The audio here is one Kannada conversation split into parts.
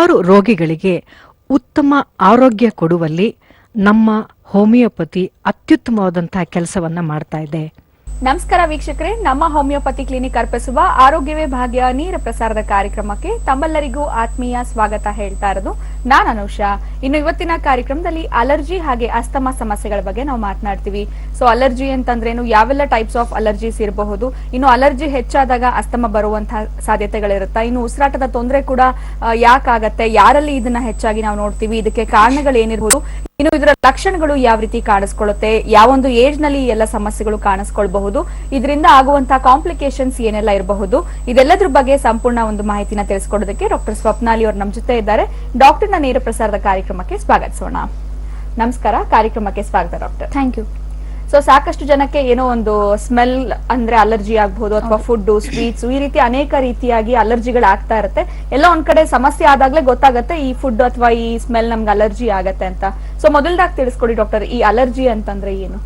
ಹಲವಾರು ರೋಗಿಗಳಿಗೆ ಉತ್ತಮ ಆರೋಗ್ಯ ಕೊಡುವಲ್ಲಿ ನಮ್ಮ ಹೋಮಿಯೋಪತಿ ಅತ್ಯುತ್ತಮವಾದಂತಹ ಕೆಲಸವನ್ನ ಮಾಡ್ತಾ ಇದೆ. ನಮಸ್ಕಾರ ವೀಕ್ಷಕರೇ, ನಮ್ಮ ಹೋಮಿಯೋಪತಿ ಕ್ಲಿನಿಕ್ ಅರ್ಪಿಸುವ ಆರೋಗ್ಯವೇ ಭಾಗ್ಯ ನೇರ ಪ್ರಸಾರದ ಕಾರ್ಯಕ್ರಮಕ್ಕೆ ತಮ್ಮೆಲ್ಲರಿಗೂ ಆತ್ಮೀಯ ಸ್ವಾಗತ ಹೇಳ್ತಾ ಇರೋದು ನಾನು ಅನುಷಾ. ಇನ್ನು ಇವತ್ತಿನ ಕಾರ್ಯಕ್ರಮದಲ್ಲಿ ಅಲರ್ಜಿ ಹಾಗೆ ಅಸ್ತಮಾ ಸಮಸ್ಯೆಗಳ ಬಗ್ಗೆ ನಾವು ಮಾತನಾಡ್ತೀವಿ. ಸೊ ಅಲರ್ಜಿ ಅಂತಂದ್ರೇನು, ಯಾವೆಲ್ಲ ಟೈಪ್ಸ್ ಆಫ್ ಅಲರ್ಜೀಸ್ ಇರಬಹುದು, ಇನ್ನು ಅಲರ್ಜಿ ಹೆಚ್ಚಾದಾಗ ಅಸ್ತಮಾ ಬರುವಂತಹ ಸಾಧ್ಯತೆಗಳಿರುತ್ತಾ, ಇನ್ನು ಉಸಿರಾಟದ ತೊಂದರೆ ಕೂಡ ಯಾಕಾಗತ್ತೆ, ಯಾರಲ್ಲಿ ಇದನ್ನ ಹೆಚ್ಚಾಗಿ ನಾವು ನೋಡ್ತೀವಿ, ಇದಕ್ಕೆ ಕಾರಣಗಳು ಏನಿರಬಹುದು, ಇನ್ನು ಇದರ ಲಕ್ಷಣಗಳು ಯಾವ ರೀತಿ ಕಾಣಿಸ್ಕೊಳ್ಳುತ್ತೆ, ಯಾವೊಂದು ಏಜ್ ನಲ್ಲಿ ಎಲ್ಲ ಸಮಸ್ಯೆಗಳು ಕಾಣಿಸ್ಕೊಳ್ಬಹುದು, ಇದರಿಂದ ಆಗುವಂತಹ ಕಾಂಪ್ಲಿಕೇಶನ್ಸ್ ಏನೆಲ್ಲ ಇರಬಹುದು, ಇದೆಲ್ಲದ್ರ ಬಗ್ಗೆ ಸಂಪೂರ್ಣ ಒಂದು ಮಾಹಿತಿನ ತಿಳಿಸ್ಕೊಡೋದಕ್ಕೆ ಡಾಕ್ಟರ್ ಸ್ವಪ್ನಾಲಿ ಅವರು ನಮ್ಮ ಜೊತೆ ಇದ್ದಾರೆ. ಡಾಕ್ಟರ್ ನ ನೇರ ಪ್ರಸಾರದ ಕಾರ್ಯಕ್ರಮಕ್ಕೆ ಸ್ವಾಗತಿಸೋಣ. ನಮಸ್ಕಾರ, ಕಾರ್ಯಕ್ರಮಕ್ಕೆ ಸ್ವಾಗತ ಡಾಕ್ಟರ್. Thank you. ಸೊ ಸಾಕಷ್ಟು ಜನಕ್ಕೆ ಏನೋ ಒಂದು ಸ್ಮೆಲ್ ಅಂದ್ರೆ ಅಲರ್ಜಿ ಆಗಬಹುದು, ಅಥವಾ ಫುಡ್, ಸ್ವೀಟ್ಸ್, ಈ ರೀತಿ ಅನೇಕ ರೀತಿಯಾಗಿ ಅಲರ್ಜಿಗಳು ಆಗ್ತಾ ಇರುತ್ತೆ. ಎಲ್ಲ ಒಂದ್ ಕಡೆ ಸಮಸ್ಯೆ ಆದಾಗ್ಲೇ ಗೊತ್ತಾಗತ್ತೆ ಈ ಫುಡ್ ಅಥವಾ ಈ ಸ್ಮೆಲ್ ನಮ್ಗೆ ಅಲರ್ಜಿ ಆಗತ್ತೆ ಅಂತ. ಸೊ ಮೊದಲದಾಗಿ ತಿಳಿಸ್ಕೊಡಿ ಡಾಕ್ಟರ್, ಈ ಅಲರ್ಜಿ ಅಂತಂದ್ರೆ ಏನು?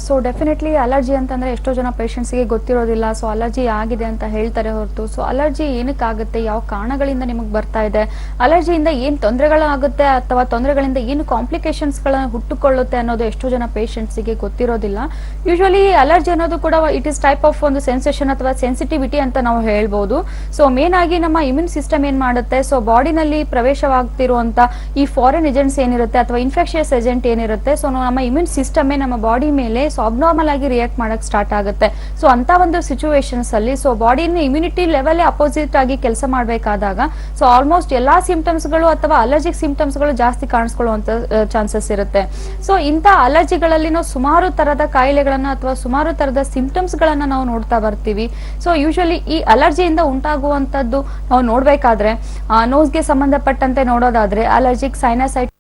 ಸೊ ಡೆಫಿನೆಟ್ಲಿ ಅಲರ್ಜಿ ಅಂತಂದ್ರೆ ಎಷ್ಟೋ ಜನ ಪೇಷಂಟ್ಸ್ಗೆ ಗೊತ್ತಿರೋದಿಲ್ಲ. ಸೊ ಅಲರ್ಜಿ ಆಗಿದೆ ಅಂತ ಹೇಳ್ತಾರೆ ಹೊರತು, ಸೊ ಅಲರ್ಜಿ ಏನಕ್ಕಾಗುತ್ತೆ, ಯಾವ ಕಾರಣಗಳಿಂದ ನಿಮಗೆ ಬರ್ತಾ ಇದೆ, ಅಲರ್ಜಿಯಿಂದ ಏನ್ ತೊಂದರೆಗಳಾಗುತ್ತೆ ಅಥವಾ ತೊಂದರೆಗಳಿಂದ ಏನು ಕಾಂಪ್ಲಿಕೇಶನ್ಸ್ ಗಳನ್ನ ಹುಟ್ಟುಕೊಳ್ಳುತ್ತೆ ಅನ್ನೋದು ಎಷ್ಟೋ ಜನ ಪೇಷಂಟ್ಸ್ಗೆ ಗೊತ್ತಿರೋದಿಲ್ಲ. ಯೂಶುವಲಿ ಅಲರ್ಜಿ ಅನ್ನೋದು ಕೂಡ ಇಟ್ ಇಸ್ ಟೈಪ್ ಆಫ್ ಒಂದು ಸೆನ್ಸೇಷನ್ ಅಥವಾ ಸೆನ್ಸಿಟಿವಿಟಿ ಅಂತ ನಾವು ಹೇಳ್ಬೋದು. ಸೊ ಮೇನ್ ಆಗಿ ನಮ್ಮ ಇಮ್ಯೂನ್ ಸಿಸ್ಟಮ್ ಏನ್ ಮಾಡುತ್ತೆ, ಸೊ ಬಾಡಿನಲ್ಲಿ ಪ್ರವೇಶವಾಗ್ತಿರುವಂತ ಈ ಫಾರಿನ್ ಏಜೆಂಟ್ಸ್ ಏನಿರುತ್ತೆ ಅಥವಾ ಇನ್ಫೆಕ್ಷಿಯಸ್ ಏಜೆಂಟ್ ಏನಿರುತ್ತೆ, ಸೊ ನಮ್ಮ ಇಮ್ಯೂನ್ ಸಿಸ್ಟಮ್ ನಮ್ಮ ಬಾಡಿ ಮೇಲೆ ಸೊ ಅಬ್ನಾರ್ಮಲ್ ಆಗಿ ರಿಯಾಕ್ಟ್ ಮಾಡಕ್ ಸ್ಟಾರ್ಟ್ ಆಗುತ್ತೆ. ಸೊ ಅಂತ ಒಂದು ಸಿಚುವೇಶನ್ಸ್ ಅಲ್ಲಿ ಸೊ ಬಾಡಿನ ಇಮ್ಯುನಿಟಿ ಲೆವೆಲ್ ಅಪೋಸಿಟ್ ಆಗಿ ಕೆಲಸ ಮಾಡಬೇಕಾದಾಗ ಸೊ ಆಲ್ಮೋಸ್ಟ್ ಎಲ್ಲಾ ಸಿಂಪ್ಟಮ್ಸ್ ಗಳು ಅಥವಾ ಅಲರ್ಜಿಕ್ ಸಿಂಪ್ಟಮ್ಸ್ ಗಳು ಜಾಸ್ತಿ ಕಾಣಿಸ್ಕೊಳ್ಳುವಂತ ಚಾನ್ಸಸ್ ಇರುತ್ತೆ. ಸೊ ಇಂಥ ಅಲರ್ಜಿಗಳಲ್ಲಿ ನಾವು ಸುಮಾರು ತರದ ಕಾಯಿಲೆಗಳನ್ನ ಅಥವಾ ಸುಮಾರು ತರದ ಸಿಂಪ್ಟಮ್ಸ್ ಗಳನ್ನ ನಾವು ನೋಡ್ತಾ ಬರ್ತೀವಿ. ಸೊ ಯೂಶುವಲಿ ಈ ಅಲರ್ಜಿಯಿಂದ ಉಂಟಾಗುವಂತದ್ದು ನಾವು ನೋಡ್ಬೇಕಾದ್ರೆ ನೋಸ್ಗೆ ಸಂಬಂಧಪಟ್ಟಂತೆ ನೋಡೋದಾದ್ರೆ ಅಲರ್ಜಿಕ್ ಸೈನಸೈಟಿಸ್,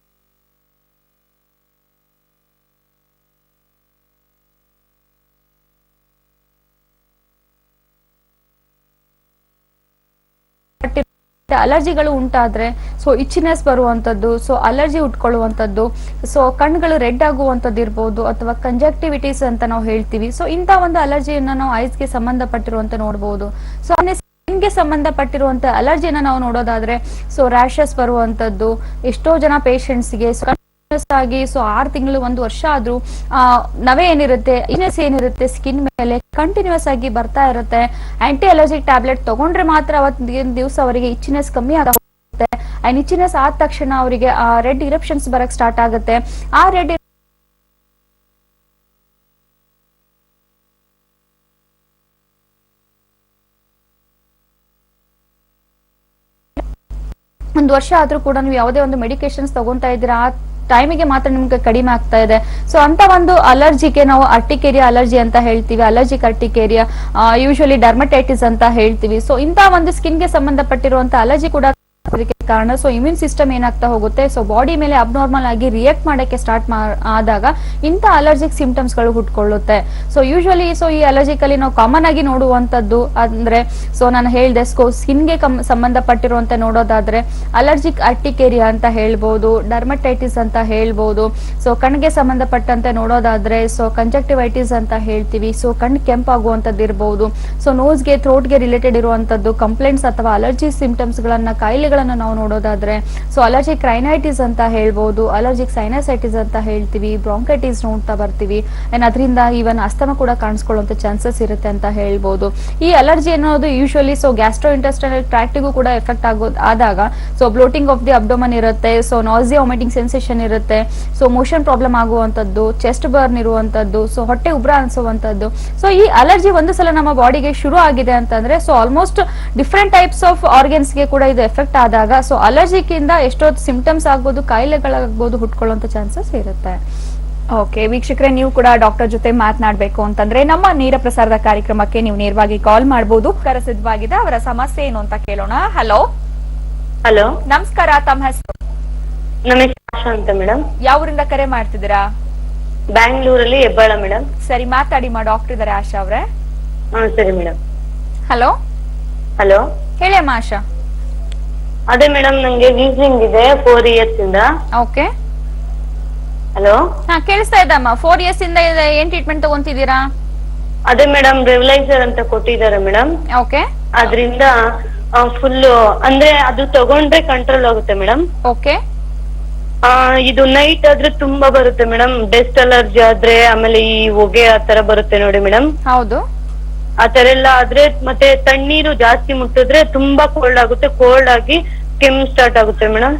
ಅಲರ್ಜಿಗಳು ಉಂಟಾದ್ರೆ ಸೊ ಇಚ್ಚಿನೆಸ್ ಬರುವಂತದ್ದು, ಸೊ ಅಲರ್ಜಿ ಉಟ್ಕೊಳ್ಳುವಂತದ್ದು, ಸೊ ಕಣ್ಗಳು ರೆಡ್ ಆಗುವಂತದ್ದು ಇರ್ಬೋದು, ಅಥವಾ ಕಂಜಕ್ಟಿವಿಟೀಸ್ ಅಂತ ನಾವು ಹೇಳ್ತೀವಿ. ಸೊ ಇಂತ ಒಂದು ಅಲರ್ಜಿಯನ್ನ ನಾವು ಐಸ್ಗೆ ಸಂಬಂಧಪಟ್ಟಿರುವಂತೆ ನೋಡಬಹುದು. ಸೊ ಸ್ಕಿನ್ಗೆ ಸಂಬಂಧಪಟ್ಟಿರುವಂತ ಅಲರ್ಜಿಯನ್ನ ನಾವು ನೋಡೋದಾದ್ರೆ ಸೊ ರ್ಯಾಷಸ್ ಬರುವಂತದ್ದು, ಎಷ್ಟೋ ಜನ ಪೇಷಂಟ್ಸ್ಗೆ ಆಗಿ ಸೊ 6 ತಿಂಗಳು 1 ವರ್ಷ ಆದ್ರೂ ನವೆ ಏನಿರುತ್ತೆ, ಇಚ್ನೆಸ್ ಏನಿರುತ್ತೆ ಸ್ಕಿನ್ ಮೇಲೆ ಕಂಟಿನ್ಯೂಸ್ ಆಗಿ ಬರ್ತಾ ಇರುತ್ತೆ. ಆಂಟಿ ಅಲರ್ಜಿಕ್ ಟ್ಯಾಬ್ಲೆಟ್ ತಗೊಂಡ್ರೆ ಮಾತ್ರ ಅವತ್ತಿನ ದಿವಸ ಅವರಿಗೆ ಇಚ್ನೆಸ್ ಕಮ್ಮಿ ಆಗುತ್ತೆ. ಅಂಡ್ ಇಚ್ನೆಸ್ ಆದ ತಕ್ಷಣ ಅವರಿಗೆ ರೆಡ್ ಇರಪ್ಷನ್ಸ್ ಬರಕ್ ಸ್ಟಾರ್ಟ್ ಆಗುತ್ತೆ. ಆ ರೆಡ್ ಒಂದು ವರ್ಷ ಆದ್ರೂ ಕೂಡ ನೀವು ಯಾವುದೇ ಒಂದು ಮೆಡಿಕೇಶನ್ಸ್ ತಗೊಂತಾ ಇದ್ದೀರಾ, ಆ ಟೈಮಿಗೆ ಮಾತ್ರ ನಿಮ್ಗೆ ಕಡಿಮೆ ಆಗ್ತಾ ಇದೆ. ಸೊ ಅಂತ ಒಂದು ಅಲರ್ಜಿಗೆ ನಾವು ಅರ್ಟಿಕೇರಿಯಾ ಅಲರ್ಜಿ ಅಂತ ಹೇಳ್ತೀವಿ, ಅಲರ್ಜಿಕ್ ಅರ್ಟಿಕೇರಿಯಾ, ಯೂಶುವಲಿ ಡರ್ಮಟೈಟಿಸ್ ಅಂತ ಹೇಳ್ತೀವಿ. ಸೊ ಇಂತ ಒಂದು ಸ್ಕಿನ್ಗೆ ಸಂಬಂಧಪಟ್ಟಿರುವಂತ ಅಲರ್ಜಿ ಕೂಡ ಕಾರಣ. ಸೊ ಇಮ್ಯೂನ್ ಸಿಸ್ಟಮ್ ಏನಾಗ್ತಾ ಹೋಗುತ್ತೆ, ಸೊ ಬಾಡಿ ಮೇಲೆ ಅಬ್ನಾರ್ಮಲ್ ಆಗಿ ರಿಯಾಕ್ಟ್ ಮಾಡಕ್ಕೆ ಸ್ಟಾರ್ಟ್ ಆದಾಗ ಇಂಥ ಅಲರ್ಜಿಕ್ ಸಿಂಪ್ಟಮ್ಸ್ ಗಳು ಹುಟ್ಕೊಳ್ಳುತ್ತೆ. ಸೊ ಯೂಶುವಲಿ ಸೊ ಈ ಅಲರ್ಜಿಕಲ್ಲಿ ನಾವು ಕಾಮನ್ ಆಗಿ ನೋಡುವಂತದ್ದು ಅಂದ್ರೆ ಸೊ ನಾನು ಹೇಳ್ದೆ ಸ್ಕಿನ್ಗೆ ಸಂಬಂಧಪಟ್ಟಿರುವಂತೆ ನೋಡೋದಾದ್ರೆ ಅಲರ್ಜಿಕ್ ಅರ್ಟಿಕೇರಿಯಾ ಅಂತ ಹೇಳ್ಬಹುದು, ಡರ್ಮಟೈಟಿಸ್ ಅಂತ ಹೇಳ್ಬಹುದು. ಸೊ ಕಣ್ಣಿಗೆ ಸಂಬಂಧಪಟ್ಟಂತೆ ನೋಡೋದಾದ್ರೆ ಸೊ ಕಂಜಕ್ಟಿವೈಟಿಸ್ ಅಂತ ಹೇಳ್ತೀವಿ. ಸೊ ಕಣ್ಣು ಕೆಂಪಾಗುವಂತದ್ದು ಇರಬಹುದು. ಸೊ ನೋಸ್ಗೆ, ಥ್ರೋಟ್ಗೆ ರಿಲೇಟೆಡ್ ಇರುವಂತದ್ದು ಕಂಪ್ಲೇಂಟ್ಸ್ ಅಥವಾ ಅಲರ್ಜಿ ಸಿಂಪ್ಟಮ್ಸ್ ಗಳನ್ನ ಕಾಯಿಲೆಗಳನ್ನ ನಾವು ನೋಡೋದಾದ್ರೆ ಸೊ ಅಲರ್ಜಿಕ್ ರೈನೈಟಿಸ್ ಅಂತ ಹೇಳ್ಬಹುದು, ಅಲರ್ಜಿಕ್ ಸೈನಸೈಟಿಸ್ ಅಂತ ಹೇಳ್ತೀವಿ, ಬ್ರಾಂಕೈಟಿಸ್ ನೋಡ್ತಾ ಬರ್ತೀವಿ. ಅಂಡ್ ಅದರಿಂದ ಈವನ್ ಅಸ್ತಮಾ ಕೂಡ ಕಾಣಿಸ್ಕೊಳ್ಳುವಂತ ಚಾನ್ಸಸ್ ಇರುತ್ತೆ ಅಂತ ಹೇಳ್ಬಹುದು. ಈ ಅಲರ್ಜಿ ಅನ್ನೋದು ಯೂಶುವಲಿ ಸೊ ಗ್ಯಾಸ್ಟ್ರೋ ಇಂಟೆಸ್ಟೈನಲ್ ಟ್ರ್ಯಾಕ್ಟಿಗೂ ಕೂಡ ಎಫೆಕ್ಟ್ ಆದಾಗ so bloating of the abdomen ಇರುತ್ತೆ, ಸೊ ನಾಸಿಯಾ ವಾಮಿಟಿಂಗ್ ಸೆನ್ಸೇಷನ್ ಇರುತ್ತೆ, ಸೊ ಮೋಷನ್ ಪ್ರಾಬ್ಲಮ್ ಆಗುವಂತದ್ದು, ಚೆಸ್ಟ್ ಬರ್ನ್ ಇರುವಂತದ್ದು, ಸೊ ಹೊಟ್ಟೆ ಉಬ್ರ ಅನ್ಸುವಂತದ್ದು. ಸೊ ಈ ಅಲರ್ಜಿ ಒಂದು ಸಲ ನಮ್ಮ ಬಾಡಿಗೆ ಶುರು ಆಗಿದೆ ಅಂತಂದ್ರೆ so almost different types of ಆರ್ಗನ್ಸ್ಗೆ ಕೂಡ ಇದು ಎಫೆಕ್ಟ್ ಆದಾಗ ಸೊ ಅಲರ್ಜಿಕಿಂದ ಎಷ್ಟೋ ಸಿಂಪ್ಟಮ್ಸ್ ಆಗ್ಬೋದು, ಕಾಯಿಲೆಗಳಾಗ್ಬೋದು ಹುಟ್ಕೊಳ್ಳುವಂತ ಚಾನ್ಸಸ್ ಇರುತ್ತೆ. ಓಕೆ ವೀಕ್ಷಕರೇ, ನೀವು ಕೂಡ ಡಾಕ್ಟರ್ ಜೊತೆ ಮಾತನಾಡಬೇಕು ಅಂತಂದ್ರೆ ನಮ್ಮ ನೇರ ಪ್ರಸಾರದ ಕಾರ್ಯಕ್ರಮಕ್ಕೆ ನೀವು ನೇರವಾಗಿ ಕಾಲ್ ಮಾಡಬಹುದು. ಸಿದ್ಧವಾಗಿದೆ, ಅವರ ಸಮಸ್ಯೆ ಏನು ಅಂತ ಕೇಳೋಣ. ಹಲೋ ಹಲೋ, ನಮಸ್ಕಾರ, ತಮ್ಮ ಹೆಸರು? ನಮ್ಮ ಹೆಸರು ಆಶಾ ಅಂತ ಮೇಡಮ್. ಯಾವೂರಿಂದ ಕರೆ ಮಾಡ್ತಿದ್ದೀರಾ? ಬ್ಯಾಂಗ್ಳೂರಲ್ಲಿ ಹೆಬ್ಬಾಳ ಮೇಡಮ್. ಸರಿ, ಮಾತಾಡಿ ಡಾಕ್ಟರ್ ಇದಾರೆ ಆಶಾ ಅವ್ರೆ. ಸರಿ ಮೇಡಮ್. ಹಲೋ ಹಲೋ, ಹೇಳಿ ಅಮ್ಮ ಆಶಾ. ಅದೇ ಮೇಡಮ್, ನಂಗೆ ವೀಸಿಂಗ್ ಇದೆ 4 ಇಯರ್ಸ್ ಇಂದ. Okay, hello. ಕೇಳಿಸ್ತಾ ಇದ್ದಮ್ಮ. 4 ಇಯರ್ಸ್ ಇಂದ ಏನ್ ಟ್ರೀಟ್ಮೆಂಟ್ ತಗೊಂತಿದ್ದೀರಾ? ಅದೇ ಮೇಡಮ್ ರೆವಿಲೈಸರ್ ಅಂತ ಕೊಟ್ಟಿದ್ದಾರೆ ಮೇಡಮ್. ಓಕೆ. ಅದರಿಂದ ಫುಲ್ ಅಂದ್ರೆ ಅದು ತಗೊಂಡ್ರೆ ಕಂಟ್ರೋಲ್ ಆಗುತ್ತೆ ಮೇಡಮ್. ಓಕೆ. ಇದು ನೈಟ್ ಆದ್ರೆ ತುಂಬಾ ಬರುತ್ತೆ ಮೇಡಮ್. ಡಸ್ಟ್ ಅಲರ್ಜಿ ಆದ್ರೆ ಆಮೇಲೆ ಈ ಹೊಗೆ ಆತರ ಬರುತ್ತೆ ನೋಡಿ ಮೇಡಮ್. ಹೌದು. ಆತರ ಎಲ್ಲ ಆದ್ರೆ ಮತ್ತೆ ತಣ್ಣೀರು ಜಾಸ್ತಿ ಮುಟ್ಟಿದ್ರೆ ತುಂಬಾ ಕೋಲ್ಡ್ ಆಗುತ್ತೆ. ಕೋಲ್ಡ್ ಆಗಿ ಕೆಮ್ಮು ಸ್ಟಾರ್ಟ್ ಆಗುತ್ತೆ ಮೇಡಮ್.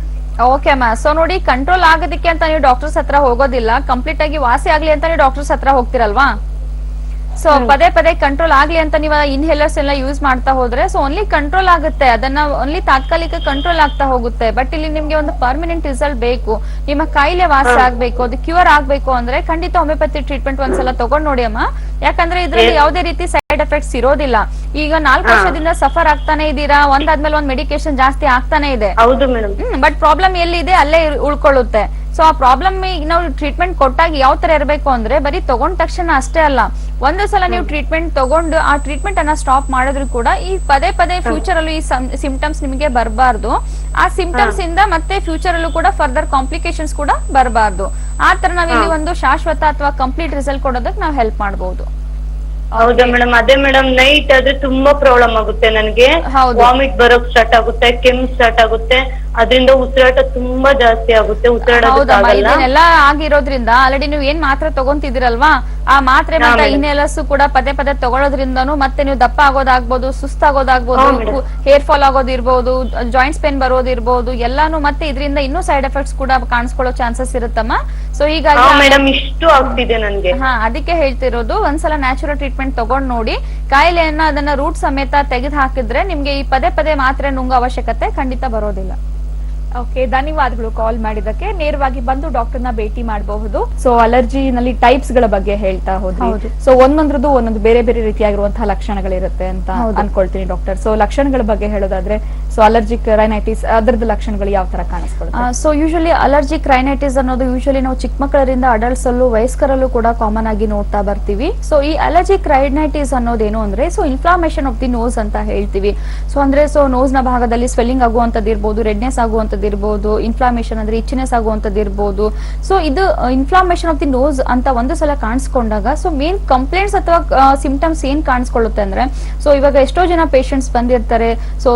ಓಕೆ ಅಮ್ಮ. ಸೊ ನೋಡಿ, ಕಂಟ್ರೋಲ್ ಆಗೋದಕ್ಕೆ ಅಂತ ನೀವು ಡಾಕ್ಟರ್ಸ್ ಹತ್ರ ಹೋಗೋದಿಲ್ಲ, ಕಂಪ್ಲೀಟ್ ಆಗಿ ವಾಸಿ ಆಗ್ಲಿ ಅಂತ ನೀವು ಡಾಕ್ಟರ್ಸ್ ಹತ್ರ ಹೋಗ್ತಿರಲ್ವಾ? ಸೊ ಪದೇ ಪದೇ ಕಂಟ್ರೋಲ್ ಆಗ್ಲಿ ಅಂತ ನೀವು ಇನ್ಹೇಲರ್ಸ್ ಎಲ್ಲ ಯೂಸ್ ಮಾಡ್ತಾ ಹೋದ್ರೆ ಸೊ ಓನ್ಲಿ ಕಂಟ್ರೋಲ್ ಆಗುತ್ತೆ, ಅದನ್ನ ಓನ್ಲಿ ತಾತ್ಕಾಲಿಕ ಕಂಟ್ರೋಲ್ ಆಗ್ತಾ ಹೋಗುತ್ತೆ. ಬಟ್ ಇಲ್ಲಿ ನಿಮ್ಗೆ ಒಂದು ಪರ್ಮನೆಂಟ್ ರಿಸಲ್ಟ್ ಬೇಕು, ನಿಮ್ಮ ಕಾಯಿಲೆ ವಾಸಿ ಆಗ್ಬೇಕು, ಅದು ಕ್ಯೂರ್ ಆಗ್ಬೇಕು ಅಂದ್ರೆ ಖಂಡಿತ ಹೋಮಿಯೋಪತಿ ಟ್ರೀಟ್ಮೆಂಟ್ ಒಂದ್ಸಲ ತಗೊಂಡ್ ನೋಡಿ ಅಮ್ಮ. ಯಾಕಂದ್ರೆ ಇದ್ರಲ್ಲಿ ಯಾವುದೇ ರೀತಿ ಸೈಡ್ ಎಫೆಕ್ಟ್ಸ್ ಇರೋದಿಲ್ಲ. ಈಗ 4 ವರ್ಷದಿಂದ ಸಫರ್ ಆಗ್ತಾನೆ ಇದ್ದೀರಾ, ಒಂದಾದ್ಮೇಲೆ ಒಂದ್ ಮೆಡಿಕೇಶನ್ ಜಾಸ್ತಿ ಆಗ್ತಾನೆ ಇದೆ. ಹೌದು ಮೇಡಮ್. ಬಟ್ ಪ್ರಾಬ್ಲಮ್ ಎಲ್ಲಿದೆ ಅಲ್ಲೇ ಉಳ್ಕೊಳ್ಳುತ್ತೆ. ಸೊ ಆ ಪ್ರಾಬ್ಲಮ್ ನಾವು ಟ್ರೀಟ್ಮೆಂಟ್ ಕೊಟ್ಟಾಗ ಯಾವ ತರ ಇರಬೇಕು ಅಂದ್ರೆ ಬರೀ ತಗೊಂಡ ತಕ್ಷಣ ಅಷ್ಟೇ ಅಲ್ಲ, ಒಂದು ಸಲ ನೀವು ಟ್ರೀಟ್ಮೆಂಟ್ ತಗೊಂಡು ಆ ಟ್ರೀಟ್ಮೆಂಟ್ ಅನ್ನ ಸ್ಟಾಪ್ ಮಾಡಿದ್ರು ಕೂಡ ಈ ಪದೇ ಪದೇ ಫ್ಯೂಚರ್ ಅಲ್ಲೂ ಈ ಸಿಂಪ್ಟಮ್ಸ್ ನಿಮಗೆ ಬರಬಾರ್ದು. ಆ ಸಿಂಪ್ಟಮ್ಸ್ ಇಂದ ಮತ್ತೆ ಫ್ಯೂಚರ್ ಅಲ್ಲೂ ಕೂಡ ಫರ್ದರ್ ಕಾಂಪ್ಲಿಕೇಶನ್ಸ್ ಕೂಡ ಬರಬಾರ್ದು. ಆ ತರ ನಾವಿಲ್ಲಿ ಒಂದು ಶಾಶ್ವತ ಅಥವಾ ಕಂಪ್ಲೀಟ್ ರಿಸಲ್ಟ್ ಕೊಡೋದಕ್ಕೆ ನಾವು ಹೆಲ್ಪ್ ಮಾಡಬಹುದು. ಹೌದಾ ಮೇಡಮ್? ಅದೇ ಮೇಡಮ್, ನೈಟ್ ಆದ್ರೆ ತುಂಬಾ ಪ್ರಾಬ್ಲಮ್ ಆಗುತ್ತೆ ನನಗೆ. ವಾಮಿಟ್ ಬರೋಕ್ ಸ್ಟಾರ್ಟ್ ಆಗುತ್ತೆ, ಕೆಮ್ಮು ಸ್ಟಾರ್ಟ್ ಆಗುತ್ತೆ, ಅದರಿಂದ ಉಸಿರಾಟ ತುಂಬಾ ಜಾಸ್ತಿ ಆಗುತ್ತೆ. ಇದನ್ನೆಲ್ಲ ಆಗಿರೋದ್ರಿಂದ ಆಲ್ರೆಡಿ ನೀವು ಏನ್ ಮಾತ್ರೆ ತಗೊಂತಿದಿರಲ್ವಾ, ಆ ಮಾತ್ರೆ ಮತ್ತೆ ಇನ್ಹೇಲರ್ಸ್ ಕೂಡ ಪದೇ ಪದೇ ತಗೊಳ್ಳೋದ್ರಿಂದನೂ ಮತ್ತೆ ನೀವು ದಪ್ಪ ಆಗೋದಾಗ್ಬೋದು, ಸುಸ್ತಾಗೋದಾಗ್ಬೋದು, ಹೇರ್ ಫಾಲ್ ಆಗೋದಿರ್ಬೋದು, ಜಾಯಿಂಟ್ಸ್ ಪೇನ್ ಬರೋದಿರ್ಬೋದು, ಎಲ್ಲಾನು ಮತ್ತೆ ಇದರಿಂದ ಇನ್ನೂ ಸೈಡ್ ಎಫೆಕ್ಟ್ಸ್ ಕೂಡ ಕಾಣಿಸ್ಕೊಳ್ಳೋ ಚಾನ್ಸಸ್ ಇರುತ್ತಮ್ಮ. ಸೊ ಹೀಗಾಗಿ ಮೇಡಮ್ ಇಷ್ಟು ಆಗ್ತಿದೆ ನನ್ಗೆ. ಅದಕ್ಕೆ ಹೇಳ್ತಿರೋದು, ಒಂದ್ಸಲ ನ್ಯಾಚುರಲ್ ಟ್ರೀಟ್ಮೆಂಟ್ ತಗೊಂಡ್ ನೋಡಿ, ಕಾಯಿಲೆಯನ್ನ ಅದನ್ನ ರೂಟ್ ಸಮೇತ ತೆಗೆದು ಹಾಕಿದ್ರೆ ನಿಮ್ಗೆ ಈ ಪದೇ ಪದೇ ಮಾತ್ರೆ ನುಂಗೋ ಅವಶ್ಯಕತೆ ಖಂಡಿತ ಬರೋದಿಲ್ಲ. ಓಕೆ, ಧನ್ಯವಾದಗಳು ಕಾಲ್ ಮಾಡಿದಕ್ಕೆ. ನೇರವಾಗಿ ಬಂದು ಡಾಕ್ಟರ್ನ ಭೇಟಿ ಮಾಡಬಹುದು. ಸೊ ಅಲರ್ಜಿನಲ್ಲಿ ಟೈಪ್ಸ್ ಗಳ ಬಗ್ಗೆ ಹೇಳ್ತಾ ಹೋದ್ರಿ. ಸೊ ಒಂದೊಂದ್ರದ್ದು ಒಂದೊಂದು ಬೇರೆ ಬೇರೆ ರೀತಿಯಾಗಿರುವಂತಹ ಲಕ್ಷಣಗಳಿರುತ್ತೆ ಅಂತ ಅನ್ಕೊಳ್ತೀನಿ ಡಾಕ್ಟರ್. ಸೊ ಲಕ್ಷಣಗಳ ಬಗ್ಗೆ ಹೇಳೋದಾದ್ರೆ, ಸೊ ಅಲರ್ಜಿಕ್ ರೈನೈಟಿಸ್ ಅದರದ ಲಕ್ಷಣಗಳು ಯಾವ ತರ ಕಾಣಿಸ್ಕೊಳ್ಳುತ್ತೆ? ಸೊ ಯೂಶಲಿ ಅಲರ್ಜಿಕ್ ರೈನೈಟಿಸ್ ಅನ್ನೋದು ಯೂಶಲಿ ನಾವು ಚಿಕ್ಕ ಮಕ್ಕಳರಿಂದ ಅಡಲ್ಟ್ಸ್ ಅಲ್ಲೂ ವಯಸ್ಕರಲ್ಲೂ ಕೂಡ ಕಾಮನ್ ಆಗಿ ನೋಡ್ತಾ ಬರ್ತೀವಿ. ಸೊ ಈ ಅಲರ್ಜಿಕ್ ರೈನೈಟಿಸ್ ಅನ್ನೋದೇನು ಅಂದ್ರೆ so inflammation of the nose ಅಂತ ಹೇಳ್ತೀವಿ. ಸೊ ಅಂದ್ರೆ ಸೊ ನೋಸ್ ನ ಭಾಗದಲ್ಲಿ ಸ್ವೆಲ್ಲಿಂಗ್ ಆಗುವಂತದ್ದು ಇರ್ಬೋದು, ರೆಡ್ನೆಸ್ ಆಗುವಂತದ್ದು ಇರ್ಬೋದು, ಇನ್ಫ್ಲಾಮೇಷನ್ ಅಂದ್ರೆ ಇಚ್ಚಿನೆಸ್ ಆಗುವಂತದ್ದು ಇರ್ಬೋದು. ಸೊ ಇದು ಇನ್ಫ್ಲಾಮೇಷನ್ ಆಫ್ ದಿ ನೋಸ್ ಅಂತ ಒಂದು ಸಲ ಕಾಣಿಸ್ಕೊಂಡಾಗ ಸೊ ಮೇನ್ ಕಂಪ್ಲೇಂಟ್ಸ್ ಅಥವಾ ಸಿಂಪ್ಟಮ್ಸ್ ಏನ್ ಕಾಣಿಸ್ಕೊಳ್ಳುತ್ತೆ ಅಂದ್ರೆ, ಸೊ ಇವಾಗ ಎಷ್ಟೋ ಜನ ಪೇಷಂಟ್ಸ್ ಬಂದಿರ್ತಾರೆ, ಸೊ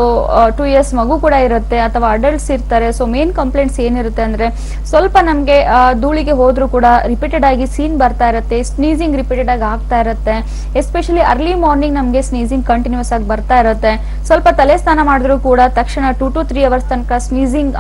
2 years ಮಗು ಕೂಡ ಇರುತ್ತೆ ಅಥವಾ ಅಡಲ್ಟ್ಸ್ ಇರ್ತಾರೆ. ಸೊ ಮೇನ್ ಕಂಪ್ಲೇಂಟ್ಸ್ ಏನಿರುತ್ತೆ ಅಂದ್ರೆ ಸ್ವಲ್ಪ ನಮ್ಗೆ ಧೂಳಿಗೆ ಹೋದ್ರೂ ಕೂಡ ರಿಪೀಟೆಡ್ ಆಗಿ ಸೀನ್ ಬರ್ತಾ ಇರುತ್ತೆ, ಸ್ನೀಸಿಂಗ್ ರಿಪೀಟೆಡ್ ಆಗಿ ಆಗ್ತಾ ಇರುತ್ತೆ, ಎಸ್ಪೆಷಲಿ ಅರ್ಲಿ ಮಾರ್ನಿಂಗ್ ನಮ್ಗೆ ಸ್ನೀಸಿಂಗ್ ಕಂಟಿನ್ಯೂಸ್ ಆಗಿ ಬರ್ತಾ ಇರುತ್ತೆ. ಸ್ವಲ್ಪ ತಲೆ ಸ್ನಾನ ಮಾಡಿದ್ರು ಕೂಡ ತಕ್ಷಣ 2 to 3 hours ತನಕ ಸ್ನೀಸಿಂಗ್